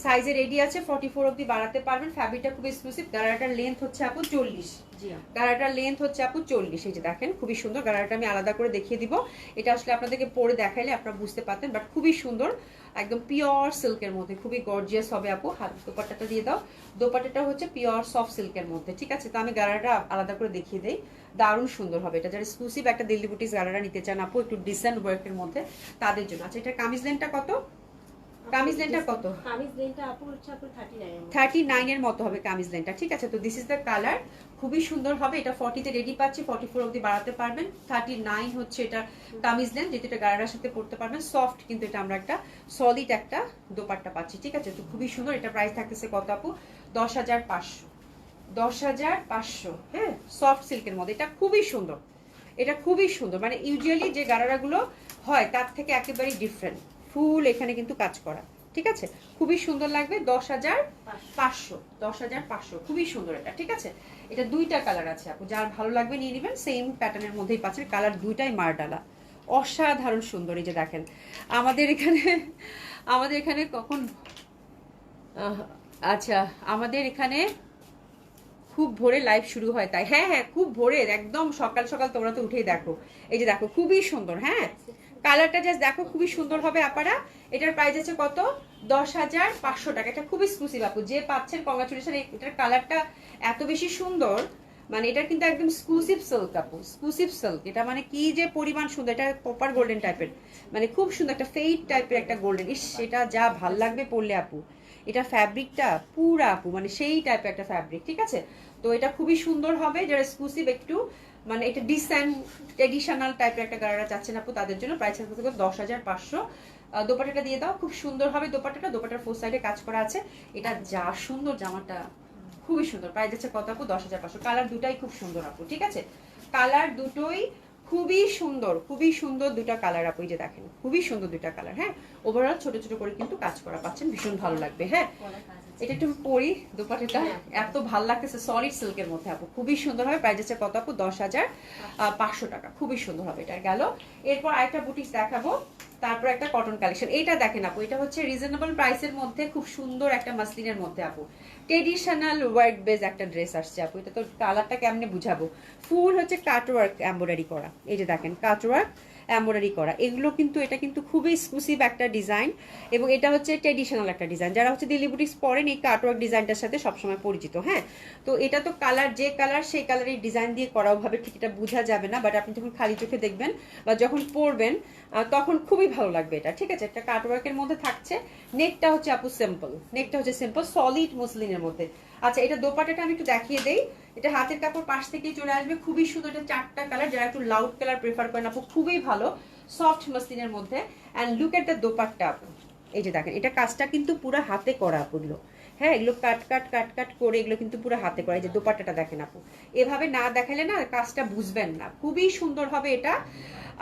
সাইজে রেডি আছে, 44 অবধি বাড়াতে পারবেন। ফ্যাব্রিকটা খুব এক্সক্লুসিভ। গারাটার লেন্থ হচ্ছে আপু 40। জি গারাটার লেন্থ হচ্ছে আপু 40। এই যে দেখেন খুবই সুন্দর। গারাটা আমি আলাদা করে দেখিয়ে দিব, এটা আসলে আপনাদেরকে পরে দেখাইলে আপনারা বুঝতে পারতেন, বাট খুবই সুন্দর, একদম পিওর সিল্কের মধ্যে, খুবই গর্জিয়াস হবে আপু। হাত দোপাট্টাটা দিয়ে দাও। দোপাট্টাটা হচ্ছে পিওর সফট সিল্কের মধ্যে, ঠিক আছে। তো আমি গারাটা আলাদা করে দেখিয়ে দেই, দারুণ সুন্দর হবে এটা। যারা এক্সক্লুসিভ একটা দিল্লি বুটিক্স গারারা নিতে চান আপু, একটু ডিসেন্ট ওয়ার্কের মধ্যে, তাদের জন্য। আচ্ছা এটা কামিজ লেন্থটা কত? কামিজ লেন্থটা কত? কামিজ লেন্থটা আপু হচ্ছে আপনার 39 39 এর মতো হবে কামিজ লেন্থটা, ঠিক আছে। তো দিস ইজ দ্য কালার, খুবই সুন্দর হবে এটা। 40 তে রেডি পাচ্ছি, 44 অবধি বাড়াতে পারবেন। 39 হচ্ছে এটা কামিজ লেন্থ, যেটা এটা গারারার সাথে পড়তে পারবেন, সফট, কিন্তু এটা আমরা একটা সলিড একটা দোপাট্টা পাচ্ছি, ঠিক আছে। তো খুবই সুন্দর। এটা প্রাইস থাকতেছে কত আপু? 10,500। 10,500, হ্যাঁ, সফট সিল্কের মধ্যে। এটা খুবই সুন্দর, এটা খুবই সুন্দর, মানে ইউজুয়ালি যে গারারাগুলো হয় তার থেকে একেবারেই ডিফারেন্ট। ফুল এখানে কিন্তু কাজ করা, ঠিক আছে, খুবই সুন্দর লাগবে। 10,500, 10,500, খুবই সুন্দর এটা, ঠিক আছে। এটা দুইটা কালার আছে আপু, যার ভালো লাগবে নিয়ে নেবেন। সেম প্যাটার্নের মধ্যেই পাচ্ছেন, কালার দুইটাই মারডালা, অসাধারণ সুন্দর। এই যে দেখেন আমাদের এখানে কখন আচ্ছা আমাদের এখানে খুব ভোরে লাইভ শুরু হয়, তাই? হ্যাঁ হ্যাঁ, খুব ভোরে, একদম সকাল সকাল তোমরা তো উঠেই দেখো। এই যে দেখো খুবই সুন্দর, হ্যাঁ, কালারটা জাস্ট দেখো, খুবই সুন্দর হবে আপারা। এটার প্রাইস আছে কত? 10,500 টাকা। এটা খুব এক্সক্লুসিভ আপু, যে পাচ্ছেন কংগ্রাচুলেশন। এটার কালারটা এত বেশি সুন্দর, মানে এটা কিন্তু একদম এক্সক্লুসিভ সিল্ক আপু, এক্সক্লুসিভ সিল্ক। এটা মানে কি যে পরিমাণ সুন্দর, এটা প্রপার গোল্ডেন টাইপের, মানে খুব সুন্দর একটা ফেড টাইপের একটা গোল্ডেন। ইস, এটা যা ভাল লাগবে পরলে আপু। এটা ফ্যাব্রিকটা পুরা আপু মানে সেই টাইপের একটা ফ্যাব্রিক, ঠিক আছে। তো এটা খুবই সুন্দর হবে, যারা এক্সক্লুসিভ একটু মানে এটা ডিসেন্ট ট্রেডিশনাল টাইপের একটা গাড়া চাচ্ছেন আপু, তাদের জন্য প্রাইস থাকবে 10,500। দোপাট্টাটা দিয়ে দাও, খুব সুন্দর হবে দোপাট্টাটা। দোপাট্টার ফোর সাইডে কাজ করা আছে। এটা যা সুন্দর, জামাটা খুবই সুন্দর। প্রাইস আছে কত আপু? 10,500। কালার দুটাই খুব সুন্দর আপু, ঠিক আছে। কালার দুটোই খুবই সুন্দর, খুবই সুন্দর দুটা কালার আপু। এই যে দেখেন খুবই সুন্দর দুটা কালার, হ্যাঁ। ওভারঅল ছোট ছোট করে কিন্তু কাজ করা পাচ্ছেন, ভীষণ ভালো লাগবে, হ্যাঁ। এটা একটু পরি দোপাট্টাটা, এত ভালো লাগতেছে, সলিড সিল্কের মধ্যে আপু, খুবই সুন্দর হবে। প্রাইস আছে কত আপু? 10,500 টাকা, খুবই সুন্দর হবে। এটা গেল। এরপর আরেকটা বুটিক্স দেখাবো, তারপর একটা কটন কালেকশন। এইটা দেখেন আপু, এটা হচ্ছে রিজনেবল প্রাইসের মধ্যে খুব সুন্দর একটা মাসলিনের মধ্যে আপু, ট্রেডিশনাল ওয়ার্ক বেস একটা ড্রেস আসছে আপু। এটা তো কালারটা কেমনে বুঝাবো, ফুল হচ্ছে কাটওয়ার্ক এমব্রয়ডারি করা। এই যে দেখেন কাটওয়ার্ক এমব্রয়ডারি করা, এগুলো কিন্তু এটা কিন্তু খুবই এক্সক্লুসিভ একটা ডিজাইন, এবং এটা হচ্ছে ট্রেডিশনাল একটা ডিজাইন। যারা হচ্ছে দিল্লি বুটিক্স পরেন এই কাটওয়ার্ক ডিজাইনটার সাথে সবসময় পরিচিত, হ্যাঁ। তো এটা তো কালার, যে কালার সেই কালারের ডিজাইন দিয়ে করা, ওভাবে ঠিক এটা বোঝা যাবে না, বাট আপনি যখন খালি চোখে দেখবেন বা যখন পরবেন তখন খুবই ভালো লাগবে এটা, ঠিক আছে। একটা কাটওয়ার্কের মধ্যে থাকছে। নেকটা হচ্ছে আপু সিম্পল, নেকটা হচ্ছে সিম্পল সলিড মসলিনের মধ্যে। আচ্ছা এটা দোপাট্টাটা আমি একটু দেখিয়ে দেই। এটা হাতের কাপড় পাশ থেকেই চলে আসবে, খুবই সুন্দর। এটা চারটা কালার, যারা একটু লাউড কালার প্রেফার করেন আপু, খুবই ভালো, সফট মসলিনের মধ্যে। And look at the dupatta আপু। এই যে দেখেন এটা কাজটা কিন্তু পুরো হাতে করা আপুগুলো, হ্যাঁ। এগুলো কাট কাট কাট কাট করে এগুলো কিন্তু পুরো হাতে করা। এই যে দোপাট্টাটা দেখেন আপু, এভাবে না দেখালে না কাজটা বুঝবেন না। খুবই সুন্দর হবে এটা,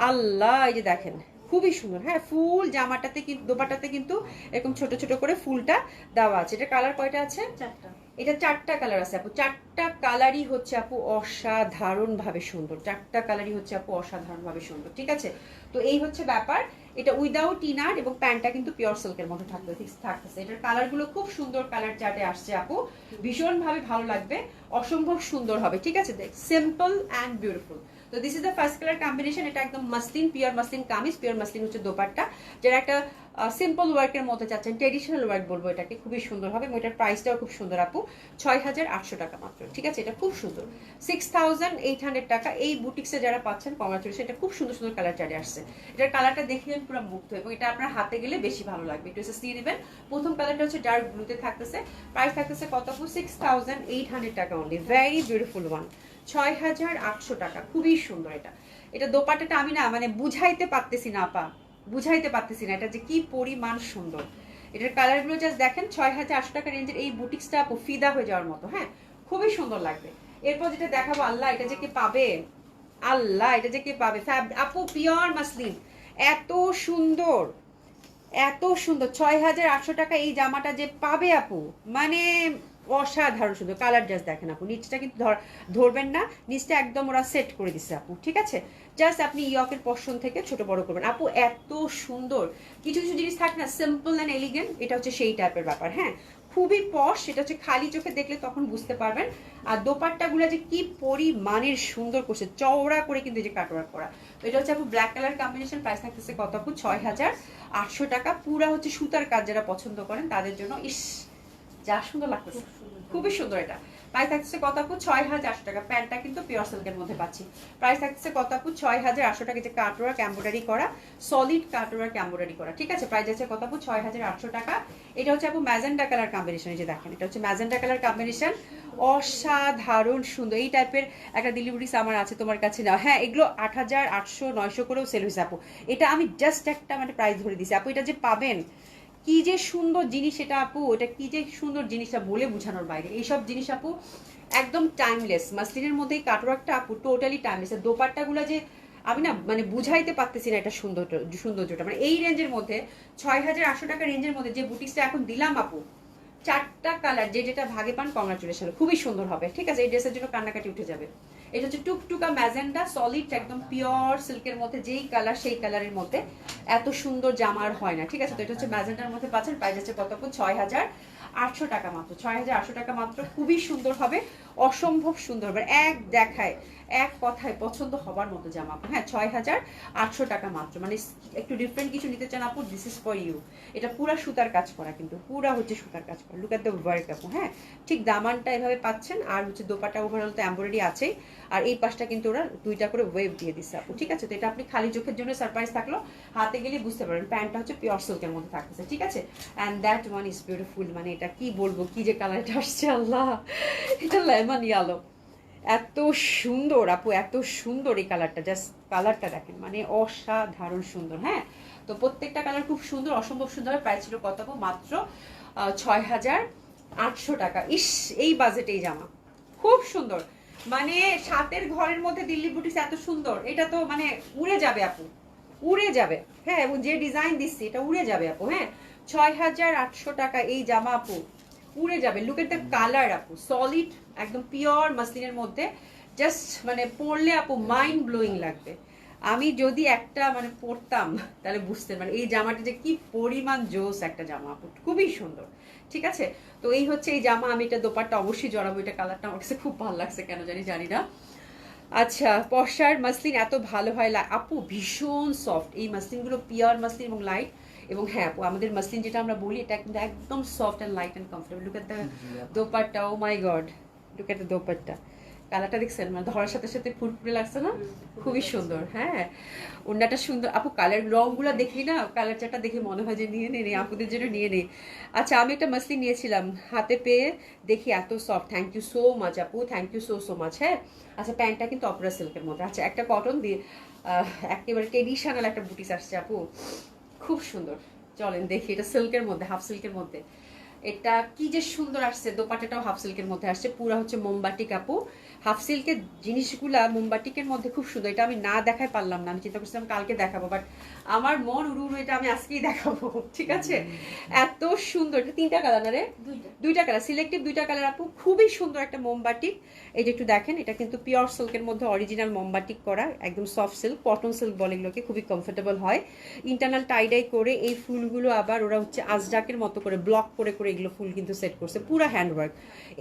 আল্লাহ। এই যে দেখেন খুবই সুন্দর, হ্যাঁ। ফুল জামাটাতে কিন্তু, দোপাট্টাতে কিন্তু এরকম ছোট ছোট করে ফুলটা দেওয়া আছে। এটা কালার কয়টা আছে? 4টা। এটা 4টা কালার আছে আপু। 4টা কালারই হচ্ছে আপু অসাধারণ ভাবে সুন্দর। 4টা কালারই হচ্ছে আপু অসাধারণ ভাবে সুন্দর, ঠিক আছে। তো এই হচ্ছে ব্যাপার। এটা উইদাউট ইনার এবং প্যান্টটা কিন্তু পিওর সিল্কের মধ্যে থাকতেছে। এটার কালারগুলো খুব সুন্দর কালার চার্টে আসছে আপু, ভীষণ ভাবে ভালো লাগবে, অসম্ভব সুন্দর হবে, ঠিক আছে। দেখ সিম্পল অ্যান্ড বিউটিফুল। তো this is the first colour combination. এটা একদম muslin, pure muslin kameez, pure muslin হচ্ছে দোপাট্টা। যারা একটা সিম্পল ওয়ার্কের মধ্যে চাচ্ছেন, ট্রেডিশনাল ওয়ার্ক বলবো এটাকে, খুবই সুন্দর হবে। এবং এটার প্রাইসটাও খুব সুন্দর আপু, 6,800 টাকা মাত্র, ঠিক আছে। এটা খুব সুন্দর, 6,800 টাকা। এই বুটিক্সে যারা পাচ্ছেন কংগ্রাচুলেশন। এটা খুব সুন্দর সুন্দর কালার চার্টে আসছে। এটার কালারটা দেখলে পুরো মুগ্ধ, এবং এটা আপনার হাতে গেলে বেশি ভালো লাগবে। একটু এসে দিয়ে নেবেন। প্রথম কালারটা হচ্ছে ডার্ক ব্লুতে থাকতেছে। প্রাইস থাকতেছে কত আপু? 6,800 টাকা অনলি। ভেরি বিউটিফুল ওয়ান, 6,800 টাকা, খুবই সুন্দর এটা। এটা দোপাট্টাটা আমি না মানে বুঝাইতে পারতেছি না আপা, বুঝাইতে পারতেছি না এটা যে কি পরিমাণ সুন্দর। এটার কালারগুলো জাস্ট দেখেন। 6,800 টাকা রেঞ্জের এই বুটিক্সটা আপু ফিদা হয়ে যাওয়ার মতো, হ্যাঁ, খুবই সুন্দর লাগবে। এরপর যেটা দেখাবো, আল্লাহ এটা যে কে পাবে, আল্লাহ এটা যে কে পাবে, আপু পিওর মাসলিন, এত সুন্দর, এত সুন্দর। 6,800 টাকা এই জামাটা যে পাবে আপু, মানে অসাধারণ সুন্দর। কালার জাস্ট দেখেন আপু, নিচটা কিন্তু ধরবেন না, নিচটা একদম ওরা সেট করে দিচ্ছে আপু, ঠিক আছে? জাস্ট আপনি ইয়কের পশন থেকে ছোট বড় করবেন আপু, এত সুন্দর। কিছু কিছু জিনিস থাকে না সিম্পল অ্যান্ড এলিগেন্ট, এটা হচ্ছে সেই টাইপের ব্যাপার। হ্যাঁ, খুবই পশ, সেটা হচ্ছে খালি চোখে দেখলে তখন বুঝতে পারবেন। আর দোপাট্টাগুলো যে কি পরিমাণের সুন্দর করছে, চওড়া করে কিন্তু এই যে কাটওয়ার্ক করা। তো এটা হচ্ছে আপু ব্ল্যাক কালার কম্বিনেশন, প্রাইস থাকতেছে কত আপু? 6,800 টাকা। পুরা হচ্ছে সুতার কাজ, যারা পছন্দ করেন তাদের জন্য। ইস, যা সুন্দর লাগতেছে, খুবই সুন্দর। এটা প্রাইস থাকছে কত আপু? 6,800 টাকা। প্যান্টটা কিন্তু পিওর সিল্কের মধ্যে পাচ্ছি। প্রাইস থাকছে কত আপু? 6,800 টাকা। যে কাটওয়ার্ক এমব্রয়ডারি করা, সলিড কাটওয়ার্ক এমব্রয়ডারি করা, ঠিক আছে? প্রাইস আছে কত আপু? 6,800 টাকা। এটা হচ্ছে আপু ম্যাজেন্ডা কালার কম্বিনেশন, এই যে দেখেন, এটা হচ্ছে ম্যাজেন্ডা কালার কম্বিনেশন, অসাধারণ সুন্দর। এই টাইপের একটা ডেলিভারি আমার আছে তোমার কাছে না? হ্যাঁ, এগুলো 8,000, 800, 900 করেও সেল হয়েছে আপু। এটা আমি জাস্ট একটা মানে প্রাইস ধরে দিছি আপু, এটা যে পাবেন কি যে সুন্দর জিনিস এটা আপু, এটা কি যে সুন্দর জিনিসটা বলে বোঝানোর বাইরে। এইসব জিনিস আপু একদম টাইমলেস। মাসলিনের মধ্যেই কাটওয়ার্কটা আপু টোটালি টাইমলেস। দোপাট্টাগুলো যে আমি না মানে বুঝাইতে পারতেছি না এটা সৌন্দর্যটা, মানে এই রেঞ্জের মধ্যে 6,800 টাকা রেঞ্জের মধ্যে যে বুটিক্সটা এখন দিলাম আপু, 4টা কালার, যে যেটা ভাগে পান কংগ্রাচুলেশন, খুবই সুন্দর হবে, ঠিক আছে? এই ড্রেসের জন্য কান্নাকাটি উঠে যাবে। এটা হচ্ছে টুকটুকা ম্যাজেন্ডা, সলিড একদম পিওর সিল্কের মধ্যে, যেই কালার সেই কালারের মধ্যে এত সুন্দর জামা আর হয় না, ঠিক আছে? তো এটা হচ্ছে ম্যাজেন্ডার মধ্যে পাচ্ছেন। প্রাইস আছে কত? 6,800 টাকা মাত্র। 6,800 টাকা মাত্র, খুবই সুন্দর হবে, অসম্ভব সুন্দর হবে, এক দেখায় এক কথায় পছন্দ হবার মতো জামা আপু। হ্যাঁ, 6,800 টাকা মাত্র। মানে একটু ডিফারেন্ট কিছু নিতে চান আপু, দিস ইজ ফর ইউ। এটা পুরা সুতার কাজ করা, কিন্তু পুরা হচ্ছে সুতার কাজ করা। লুক এট দ্য ওয়ার্ক আপু। হ্যাঁ, ঠিক দামানটা এভাবে পাচ্ছেন, আর হচ্ছে দোপাটা ওভারঅল তো এমব্রয়ডারি আছেই, আর এই পাশটা কিন্তু ওরা 2টা করে ওয়েভ দিয়ে দিচ্ছে আপু, ঠিক আছে? তো এটা আপনি খালি চোখের জন্য সারপ্রাইজ থাকলো, হাতে গেলে বুঝতে পারবেন। প্যান্টটা হচ্ছে পিওর সিল্কের মধ্যে থাকতেছে, ঠিক আছে? And that one is beautiful. মানে এটা কি বলবো, কি যে কালারটা আসছে আল্লাহ, এটা লেমন ইয়েলো, এত সুন্দর আপু, এত সুন্দর এই কালারটা। জাস্ট কালারটা দেখেন, মানে অসাধারণ সুন্দর। হ্যাঁ, তো প্রত্যেকটা কালার খুব সুন্দর, অসম্ভব সুন্দর। প্রাইস ছিল কত আপু? মাত্র 6,800 টাকা। ইস, এই বাজেটে এই জামা খুব সুন্দর, মানে সাতের ঘরের মধ্যে দিল্লি বুটিক্স এত সুন্দর, এটা তো মানে উড়ে যাবে আপু, উড়ে যাবে। হ্যাঁ, এবং যে ডিজাইন দিচ্ছি এটা উড়ে যাবে আপু। হ্যাঁ, 6,800 টাকা এই জামা আপু, উড়ে যাবে। লুক এট দ্য কালার আপু, সলিড একদম পিওর মাসলিনের মধ্যে, জাস্ট মানে পরলে আপু মাইন্ড ব্লোয়িং লাগবে। আমি যদি একটা মানে পরতাম তাহলে বুঝতে মানে এই জামাটা যে কি পরিমাণ জোস একটা জামা আপু, খুবই সুন্দর, ঠিক আছে? তো এই হচ্ছে এই জামা। আমি এটা দোপাট্টা অবশ্যই জড়াবো, এটা কালারটা আমার কাছে খুব ভালো লাগছে, কেন জানি না। আচ্ছা, পশার মাসলিন এত ভালো হয় আপু, ভীষণ সফট এই মাসলিনগুলো, পিওর মাসলিন এবং লাইট। এবং হ্যাঁ আপু, আমাদের মাসলিন যেটা আমরা বলি এটা কিন্তু একদম soft and light and comfortable. Look at the dupatta, oh my God, look at the dupatta. কালারটা দেখছেন, মানে ধরার সাথে সাথে ফুটফুটে লাগছে না? খুবই সুন্দর। হ্যাঁ, ওড়নাটা সুন্দর আপু, কালার রংগুলো দেখি না, কালার চারটা দেখে মনে হয় যে নিয়ে নেই, আপুদের জন্য নিয়ে নেই। আচ্ছা, আমি একটা মাসলিন নিয়েছিলাম, হাতে পেয়ে দেখি এত soft. Thank you so much আপু, থ্যাংক ইউ সো মাচ। হ্যাঁ, আচ্ছা, প্যান্টটা কিন্তু অপরা সিল্কের মধ্যে। আচ্ছা, একটা কটন দিয়ে একেবারে ট্রেডিশনাল একটা বুটিস আসছে আপু, খুব সুন্দর। চলেন দেখি, এটা সিল্কের মধ্যে, হাফ সিল্কের মধ্যে। এটা কি যে সুন্দর আসছে, দোপাট্টাটাও হাফ সিল্কের মধ্যে আসছে, পুরা হচ্ছে মোমবাটিক আপু। হাফ সিল্কের জিনিসগুলা মোমবাটিকের মধ্যে খুব সুন্দর। এটা আমি না দেখাই পারলাম না, আমি চিন্তা করছিলাম কালকে দেখাবো, বাট আমার মন উড়ু, এটা আমি আজকেই দেখাবো, ঠিক আছে? এত সুন্দর। এটা 3টা কালার না রে? 2টা কালার, সিলেক্টিভ 2টা কালার আপু, খুবই সুন্দর একটা মোমবাটিক। এই যে একটু দেখেন, এটা কিন্তু পিওর সিল্কের মধ্যে অরিজিনাল মোমবাটিক করা, একদম সফট সিল্ক, কটন সিল্ক বলে এগুলোকে, খুবই কমফোর্টেবল হয়। ইন্টারনাল টাইডাই করে এই ফুলগুলো আবার ওরা হচ্ছে আজরাকের মতো করে ব্লক করে করে এগুলো ফুল কিন্তু সেট করছে, পুরো হ্যান্ডওয়ার্ক।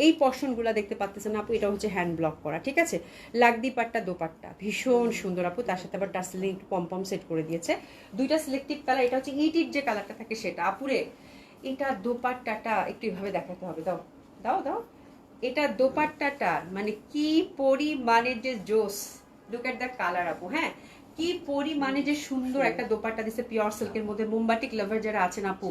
এই পশনগুলো দেখতে পাচ্ছেন আপু, এটা হচ্ছে হ্যান্ড ব্লক করা, ঠিক আছে? লাগদি পাট্টা দোপাট্টা ভীষণ সুন্দর আপু, তার সাথে আবার টাসলিং একটু পম্পম সেট করে দিয়েছে। 2টা সিলেক্টিভ কালার, এটা হচ্ছে ইটির যে কালারটা থাকে সেটা আপুরে। এটা দোপাট্টাটা একটু এভাবে দেখাতে হবে, দাও দাও দাও। এটা দোপাট্টাটা মানে কি পরিমাণে যে জোস, লুক এট দ্য কালার আপু। হ্যাঁ, কি পরিমাণে যে সুন্দর একটা দোপাট্টা দিচ্ছে পিওর সিল্কের মধ্যে। মোমবাটিক লাভার যারা আছেন আপু,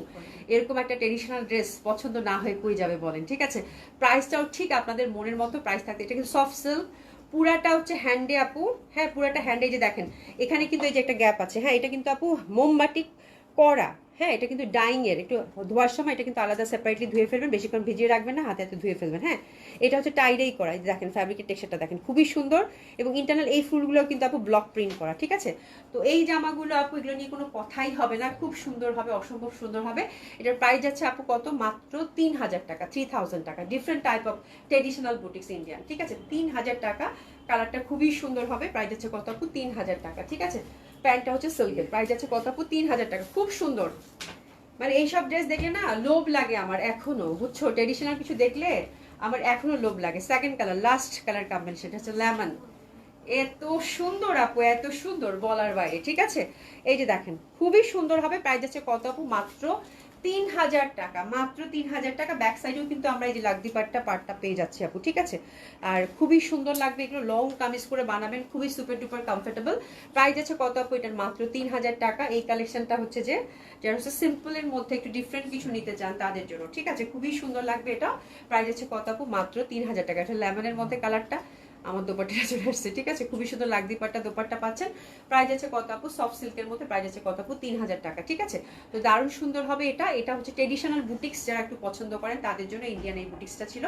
এরকম একটা ট্রেডিশনাল ড্রেস পছন্দ না হয়ে কই যাবে বলেন, ঠিক আছে? প্রাইসটাও ঠিক আপনাদের মনের মতো প্রাইস থাকতে। এটা কিন্তু সফট সিল্ক, পুরাটা হচ্ছে হ্যান্ডে আপু। হ্যাঁ, পুরাটা হ্যান্ডে, যে দেখেন এখানে কিন্তু এই যে একটা গ্যাপ আছে। হ্যাঁ, এটা কিন্তু আপু মোমবাটিক করা, হ্যাঁ, এটা কিন্তু ডাইং এর, একটু ধোয়ার সময় এটা কিন্তু আলাদা সেপারেটলি ধুয়ে ফেলবেন, বেশিক্ষণ ভিজিয়ে রাখবেন না, হাতে হাতে ধুয়ে ফেলবেন। হ্যাঁ, এটা হচ্ছে টাইডাই করা, এই যে দেখেন ফ্যাব্রিকের টেক্সচারটা দেখেন খুবই সুন্দর, এবং ইন্টারনাল এই ফুলগুলো কিন্তু আপু ব্লক প্রিন্ট করা, ঠিক আছে। তো এই জামাগুলো আপু এগুলো নিয়ে কোনো কথাই হবে না, খুব সুন্দর হবে, অসম্ভব সুন্দর হবে। এটার প্রাইস যাচ্ছে আপু কত, মাত্র 3000 টাকা, 3000 টাকা। Different type of traditional boutiques Indian, ঠিক আছে, 3000 টাকা। কালারটা খুবই সুন্দর হবে, প্রাইস যাচ্ছে কত আপু, 3000 টাকা, ঠিক আছে। প্যান্টটা হচ্ছে সিল্কের, প্রাইস যাচ্ছে কত আপু, 3000 টাকা। খুব সুন্দর, মানে এইসব ড্রেস দেখলে না লোভ লাগে আমার এখনো, বুঝছো, ট্রেডিশনাল কিছু দেখলে আমার এখনো লোভ লাগে। Second colour, last colour combination, সেটা হচ্ছে লেমন। এত সুন্দর আপু, এত সুন্দর বলার বাইরে, ঠিক আছে। এই যে দেখেন খুবই সুন্দর হবে, প্রাইস যাচ্ছে কত আপু, মাত্র 3000 টাকা, মাত্র 3000 টাকা। ব্যাক সাইডেও কিন্তু আমরা এই যে লাগদি পাটটা পেয়ে যাচ্ছি আপু, ঠিক আছে। আর খুবই সুন্দর লাগবে, এগুলো লং কামিজ করে বানাবেন, খুবই সুপার টুপার কমফোর্টেবল। প্রাইস যাচ্ছে কত আপু, এটার মাত্র 3000 টাকা। এই কালেকশনটা হচ্ছে যে যারা হচ্ছে সিম্পলের মধ্যে একটু ডিফারেন্ট কিছু নিতে চান তাদের জন্য, ঠিক আছে, খুবই সুন্দর লাগবে এটা। প্রাইস যাচ্ছে কত আপু, মাত্র 3000 টাকা। এটা লেমনের মধ্যে কালারটা, আমার দোপাট্টা চলে আসছে, ঠিক আছে, খুবই সুন্দর লাগদি পাট্টা দোপাট্টা পাচ্ছেন। প্রাইস আছে কত আপু, সফট সিল্কের মধ্যে, প্রাইস আছে কত আপু, 3000 টাকা, ঠিক আছে। তো দারুণ সুন্দর হবে এটা। এটা হচ্ছে ট্রেডিশনাল বুটিক্স যারা একটু পছন্দ করেন তাদের জন্য ইন্ডিয়ান এই বুটিক্সটা ছিল,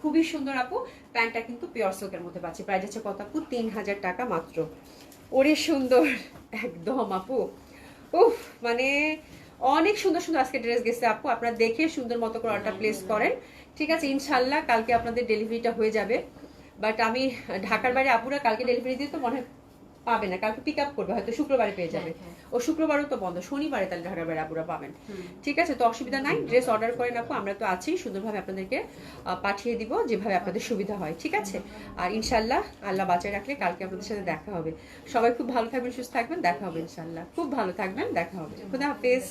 খুবই সুন্দর আপু। প্যান্টটা কিন্তু পিওর সিল্কের মধ্যে পাচ্ছি, প্রাইস আছে কত আপু, 3000 টাকা মাত্র। ওরে সুন্দর একদম আপু, উফ, মানে অনেক সুন্দর সুন্দর আজকে ড্রেস গেছে আপু, আপনারা দেখে সুন্দর মতো করে অর্ডার প্লেস করেন, ঠিক আছে। ইনশাল্লাহ কালকে আপনাদের ডেলিভারিটা হয়ে যাবে। বাট আমি ঢাকার বাইরে আপুরা কালকে ডেলিভারি দিয়ে তো মনে হয় পাবে না, কালকে পিক আপ করবে, হয়তো শুক্রবারে পেয়ে যাবে। ও শুক্রবারও তো বন্ধ, শনিবারে তাহলে ঢাকার বাইরে আপুরা পাবেন, ঠিক আছে। তো অসুবিধা নাই, ড্রেস অর্ডার করেন আপু, আমরা তো আছি, সুন্দরভাবে আপনাদেরকে পাঠিয়ে দিব যেভাবে আপনাদের সুবিধা হয়, ঠিক আছে। আর ইনশাল্লাহ আল্লাহ বাঁচায় রাখলে কালকে আপনাদের সাথে দেখা হবে। সবাই খুব ভালো থাকবেন, সুস্থ থাকবেন, দেখা হবে ইনশাল্লাহ। খুব ভালো থাকবেন, দেখা হবে, খুদা হাফেজ।